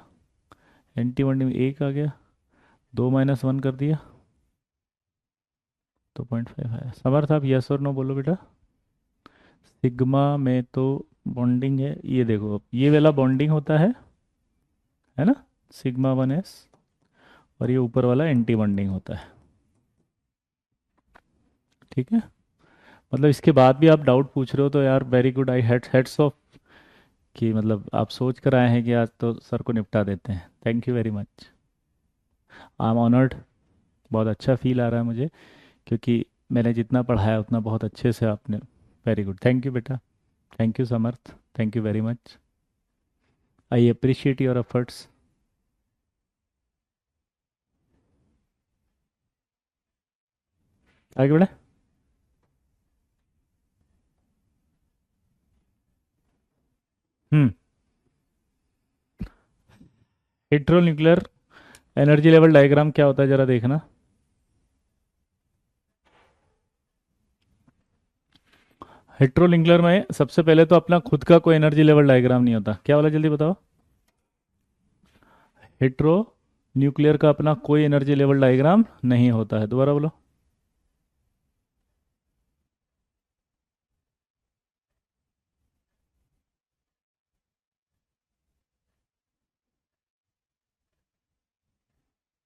एंटी बॉन्डिंग में एक आ गया, 2 - 1 कर दिया, तो 0.5 आया। समर्थ आप यस और नो बोलो बेटा। सिग्मा में तो बॉन्डिंग है, ये देखो, अब ये वाला बॉन्डिंग होता है ना, सिग्मा 1s, और ये ऊपर वाला एंटी बॉन्डिंग होता है। ठीक है। मतलब इसके बाद भी आप डाउट पूछ रहे हो तो यार very good, I heads of, कि मतलब आप सोच कर आए हैं कि आज तो सर को निपटा देते हैं। Thank you very much, I am honoured. बहुत अच्छा फील आ रहा है मुझे, क्योंकि मैंने जितना पढ़ाया उतना बहुत अच्छे से आपने। वेरी गुड, थैंक यू बेटा। Thank you Samarth, thank you very much. I appreciate your efforts. आगे बढ़े। हम्म। हेट्रोन्यूक्लियर एनर्जी लेवल डायग्राम क्या होता है जरा देखना। हेट्रोन्यूक्लियर में सबसे पहले तो अपना खुद का कोई एनर्जी लेवल डायग्राम नहीं होता। क्या वाला, जल्दी बताओ? हेट्रो न्यूक्लियर का अपना कोई एनर्जी लेवल डायग्राम नहीं होता है। दोबारा बोलो।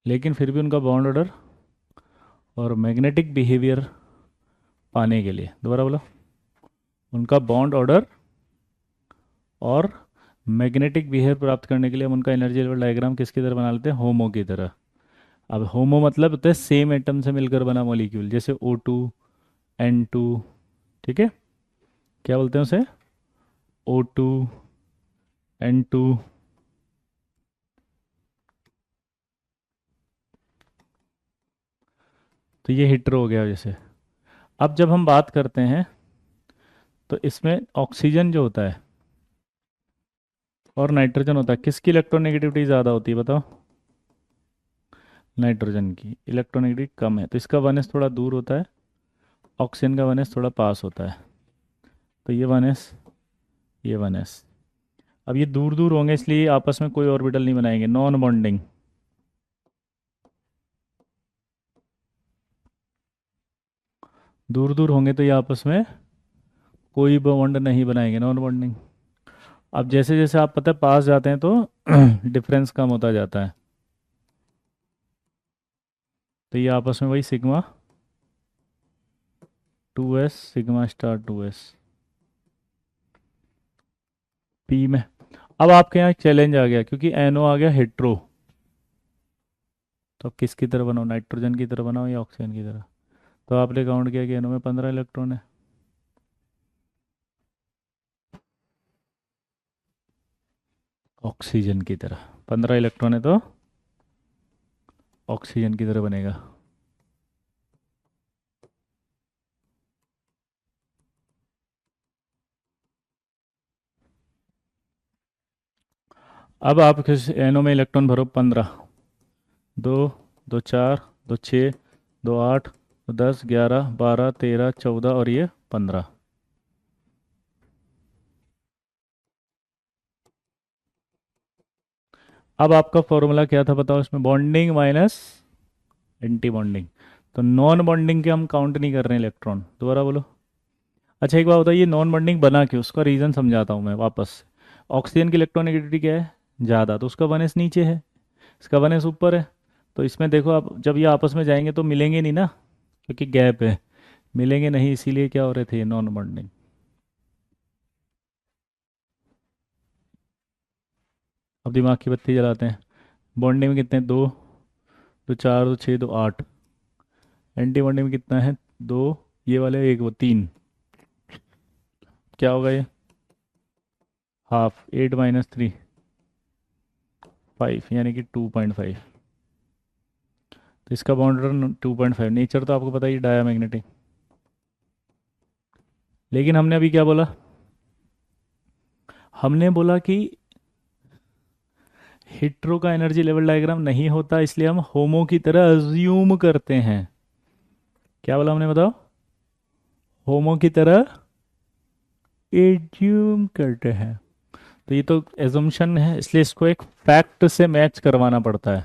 लेकिन फिर भी उनका बॉन्ड ऑर्डर और मैग्नेटिक बिहेवियर पाने के लिए, दोबारा बोलो, उनका बॉन्ड ऑर्डर और मैग्नेटिक बिहेवियर प्राप्त करने के लिए हम उनका एनर्जी लेवल डायग्राम किसकी तरह बना लेते हैं, होमो की तरह। अब होमो मतलब होता है सेम एटम से मिलकर बना मॉलिक्यूल, जैसे O2 N2, ठीक है, क्या बोलते हैं उसे, O2 N2। तो ये हीटर हो गया जैसे। अब जब हम बात करते हैं तो इसमें ऑक्सीजन जो होता है और नाइट्रोजन होता है, किसकी इलेक्ट्रोनेगेटिविटी ज़्यादा होती है बताओ, नाइट्रोजन की इलेक्ट्रोनेगेटिविटी कम है, तो इसका 1s थोड़ा दूर होता है, ऑक्सीजन का 1s थोड़ा पास होता है। तो ये 1s, ये 1s। अब ये दूर दूर होंगे इसलिए आपस में कोई ऑर्बिटल नहीं बनाएंगे, नॉन बॉन्डिंग। दूर दूर होंगे तो ये आपस में कोई बॉन्ड नहीं बनाएंगे, नॉन बॉन्डिंग। अब जैसे जैसे आप पता है पास जाते हैं तो डिफरेंस कम होता जाता है, तो ये आपस में वही sigma 2s sigma star 2s P में। अब आपके यहाँ चैलेंज आ गया क्योंकि एनओ आ गया हेट्रो, तो अब किसकी तरह बनाओ, नाइट्रोजन की तरह बनाओ या ऑक्सीजन की तरह। तो आपने काउंट किया कि एनओ में 15 इलेक्ट्रॉन है, ऑक्सीजन की तरह 15 इलेक्ट्रॉन है तो ऑक्सीजन की तरह बनेगा। अब आप किस एनओ में इलेक्ट्रॉन भरो, 15, दो, दो चार, दो छः, दो आठ, दो 10, 11, 12, 13, 14 और ये 15। अब आपका फॉर्मूला क्या था बताओ, इसमें बॉन्डिंग माइनस एंटी बॉन्डिंग, तो नॉन बॉन्डिंग के हम काउंट नहीं कर रहे हैं इलेक्ट्रॉन, दोबारा बोलो। अच्छा एक बात बताइए, नॉन बॉन्डिंग बना क्यों, उसका रीज़न समझाता हूँ मैं वापस से। ऑक्सीजन की इलेक्ट्रॉनिक क्या है, ज़्यादा, तो उसका 1s नीचे है, इसका 1s ऊपर है। तो इसमें देखो आप जब ये आपस में जाएंगे तो मिलेंगे नहीं ना, क्योंकि गैप है, मिलेंगे नहीं, इसीलिए क्या हो रहे थे, नॉन बॉन्डिंग। अब दिमाग की बत्ती जलाते हैं, बॉन्डिंग में कितने हैं, दो, दो चार, दो छः, दो आठ। एंटी बॉन्डिंग में कितना है, दो, ये वाले एक, वो तीन, क्या होगा ये, हाफ, 8 - 3, 5, यानी कि 2.5। तो इसका बॉन्ड 2.5, नेचर तो आपको पता ही, डायामैग्नेटिक। लेकिन हमने अभी क्या बोला, हमने बोला कि हिट्रो का एनर्जी लेवल डायग्राम नहीं होता, इसलिए हम होमो की तरह अज्यूम करते हैं। क्या बोला हमने बताओ, होमो की तरह एज्यूम करते हैं। तो ये तो एजम्पशन है, इसलिए इसको एक फैक्ट से मैच करवाना पड़ता है,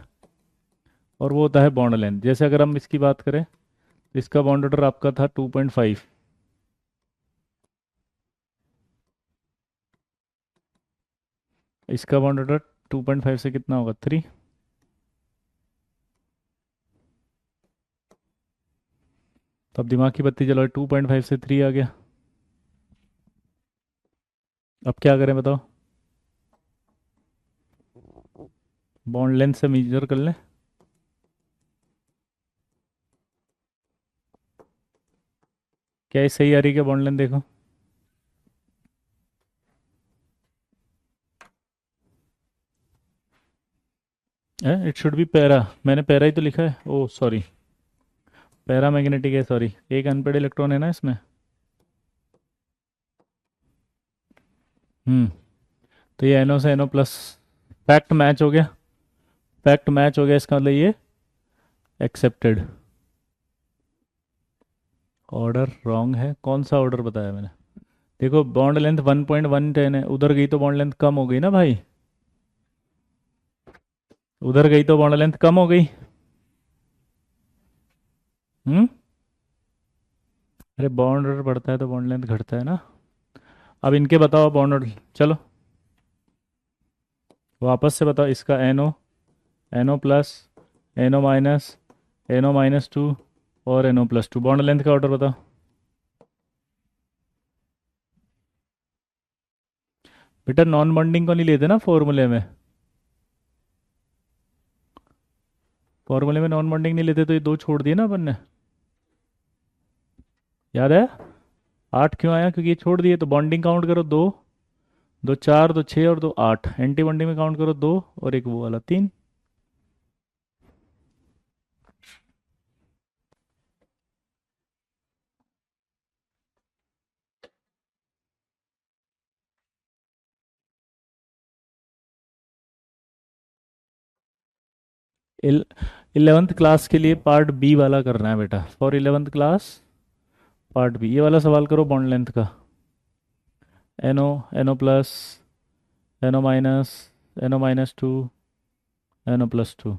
और वो होता है बॉन्ड लेंथ। जैसे अगर हम इसकी बात करें तो इसका बॉन्ड ऑर्डर आपका था 2.5, इसका बॉन्ड ऑर्डर 2.5 से कितना होगा, 3। तो अब दिमाग की बत्ती जलाओ, 2.5 से 3 आ गया। अब क्या करें बताओ, बॉन्ड लेंथ से मेजर कर लें। क्या ये सही आ रही है क्या, बॉन्ड लेंथ देखो, इट शुड बी पैरा, मैंने पैरा ही तो लिखा है, ओ सॉरी, पैरा मैग्नेटिक है, सॉरी, एक अनपेड इलेक्ट्रॉन है ना इसमें। हम्म। तो ये एनओ से एनओ प्लस, फैक्ट मैच हो गया, फैक्ट मैच हो गया, इसका मतलब ये एक्सेप्टेड। ऑर्डर रॉन्ग है, कौन सा ऑर्डर बताया मैंने, देखो बॉन्ड लेंथ 1.110 है, उधर गई तो बॉन्ड लेंथ कम हो गई ना भाई, उधर गई तो बॉन्ड लेंथ कम हो गई। हम्म। अरे बॉन्ड ऑर्डर बढ़ता है तो बॉन्ड लेंथ घटता है ना। अब इनके बताओ बॉन्ड ऑर्डर, चलो वापस से बताओ, इसका NO, NO plus, NO minus, NO -2, और NO+2। बॉन्ड लेंथ का ऑर्डर बताओ। बेटा नॉन बॉन्डिंग को नहीं लेते ना फॉर्मूले में। फॉर्मूले में नॉन बॉन्डिंग नहीं लेते, तो ये दो छोड़ दिए ना अपन ने। याद है? 8 क्यों आया? क्योंकि ये छोड़ दिए। तो बॉन्डिंग काउंट करो, दो, दो चार, दो छः, और दो आठ। एंटी बॉन्डिंग में काउंट करो, दो और एक वो वाला, तीन। 11th क्लास के लिए पार्ट बी वाला करना है बेटा, for 11th class part B. ये वाला सवाल करो बॉन्ड लेंथ का। NO, NO+, NO-, NO-2, NO+2।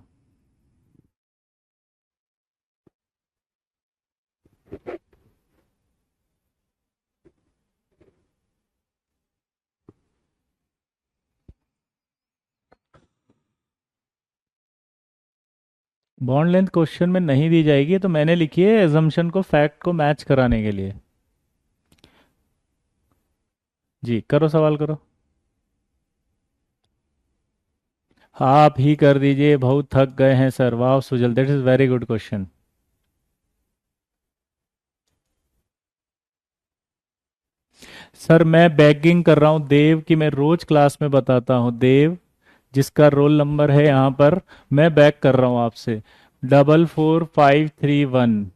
Bond length question में नहीं दी जाएगी, तो मैंने लिखी है एजम्पशन को फैक्ट को मैच कराने के लिए। जी करो, सवाल करो। हाँ, आप ही कर दीजिए, बहुत थक गए हैं सर। वाह Sujal, that is very good question. Sir मैं बेगिंग कर रहा हूँ देव कि मैं रोज क्लास में बताता हूँ। देव जिसका रोल नंबर है यहाँ पर, मैं बैक कर रहा हूँ आपसे। 44531।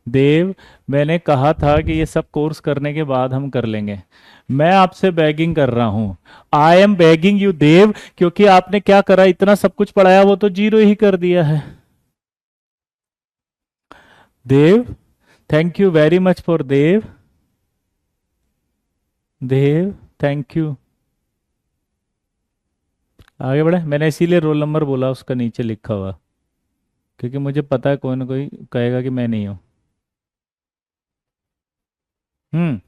देव, मैंने कहा था कि ये सब कोर्स करने के बाद हम कर लेंगे। मैं आपसे बेगिंग कर रहा हूँ। आई एम बेगिंग यू देव, क्योंकि आपने क्या करा, इतना सब कुछ पढ़ाया वो तो जीरो ही कर दिया है। Dev, thank you very much for Dev. Dev, thank you. आगे बढ़े। मैंने इसीलिए रोल नंबर बोला उसका नीचे लिखा हुआ, क्योंकि मुझे पता है कोई ना कोई कहेगा कि मैं नहीं हूं। हम्म।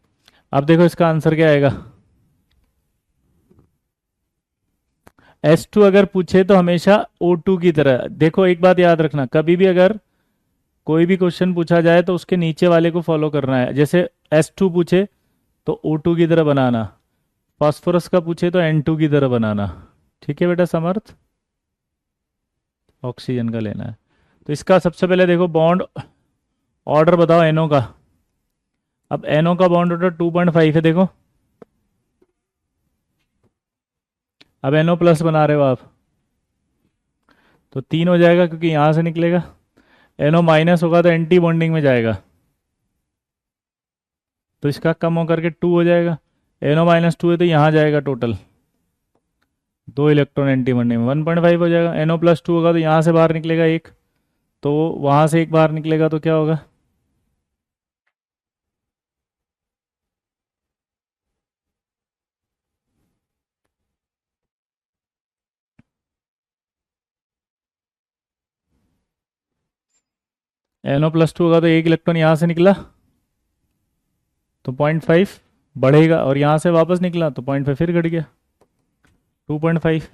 अब देखो इसका आंसर क्या आएगा। S2 अगर पूछे तो हमेशा O2 की तरह देखो। एक बात याद रखना, कभी भी अगर कोई भी क्वेश्चन पूछा जाए तो उसके नीचे वाले को फॉलो करना है। जैसे S2 पूछे तो O2 की तरह बनाना, फास्फोरस का पूछे तो N2 की तरह बनाना। ठीक है बेटा समर्थ? ऑक्सीजन का लेना है। तो इसका सबसे पहले देखो बॉन्ड ऑर्डर बताओ NO का। अब NO का बॉन्ड ऑर्डर 2.5 है देखो। अब NO+ बना रहे हो आप, तो 3 हो जाएगा क्योंकि यहां से निकलेगा। NO- होगा तो एंटी बॉन्डिंग में जाएगा, तो इसका कम होकर के 2 हो जाएगा। NO-2 है तो यहाँ जाएगा टोटल, दो इलेक्ट्रॉन एंटी बॉन्डिंग में, 1.5 हो जाएगा। NO+2 होगा तो यहाँ से बाहर निकलेगा एक, तो वहां से एक बाहर निकलेगा तो क्या होगा। NO+2 होगा तो एक इलेक्ट्रॉन यहाँ से निकला तो 0.5 बढ़ेगा, और यहाँ से वापस निकला तो 0.5 फिर घट गया, 2.5।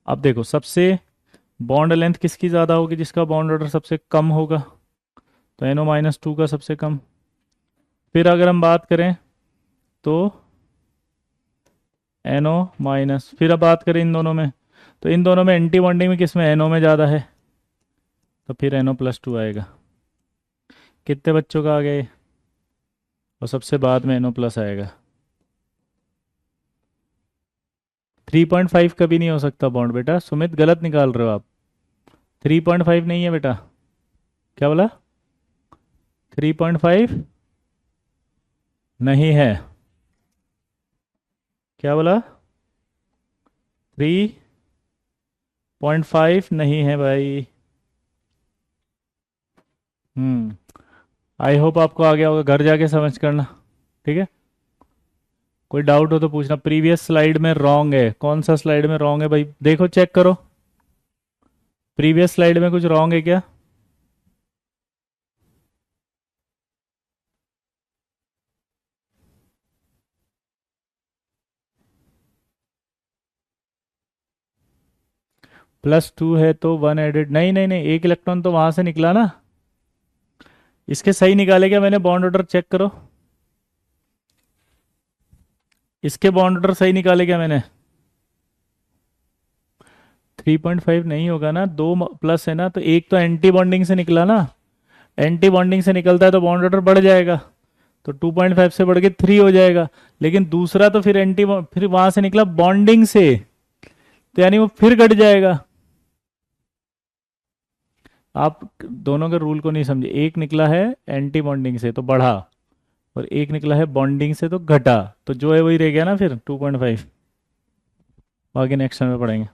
अब देखो सबसे बॉन्ड लेंथ किसकी ज़्यादा होगी, जिसका बॉन्ड ऑर्डर सबसे कम होगा। तो NO-2 का सबसे कम। फिर अगर हम बात करें तो NO-, फिर अब बात करें इन दोनों में, तो इन दोनों में एंटी बॉन्डिंग में किस में NO में ज़्यादा है, तो फिर NO+2 आएगा। कितने बच्चों का आ गया ये? और सबसे बाद में NO+ आएगा। 3.5 कभी नहीं हो सकता बॉन्ड बेटा, सुमित गलत निकाल रहे हो आप। 3.5 नहीं है बेटा। क्या बोला? 3.5 नहीं है। क्या बोला? 3.5 नहीं है भाई। हम्म। आई होप आपको आ गया होगा, घर जाके समझ करना। ठीक है। कोई डाउट हो तो पूछना। प्रीवियस स्लाइड में रॉन्ग है। कौन सा स्लाइड में रॉन्ग है भाई, देखो चेक करो। प्रीवियस स्लाइड में कुछ रॉन्ग है क्या? +2 है तो 1 एडेड, नहीं नहीं नहीं, एक इलेक्ट्रॉन तो वहां से निकला ना। इसके सही निकाले क्या मैंने? बॉन्ड ऑर्डर चेक करो, इसके बॉन्ड ऑर्डर सही निकाले क्या मैंने? 3.5 नहीं होगा ना, दो प्लस है ना, तो एक तो एंटी बॉन्डिंग से निकला ना, एंटी बॉन्डिंग से निकलता है तो बॉन्ड ऑर्डर बढ़ जाएगा, तो 2.5 से बढ़ के 3 हो जाएगा। लेकिन दूसरा तो फिर फिर वहां से निकला बॉन्डिंग से, तो यानी वो फिर घट जाएगा। आप दोनों के रूल को नहीं समझे, एक निकला है एंटी बॉन्डिंग से तो बढ़ा, और एक निकला है बॉन्डिंग से तो घटा, तो जो है वही रह गया ना फिर 2.5। बाकी नेक्स्ट टाइम में पढ़ेंगे।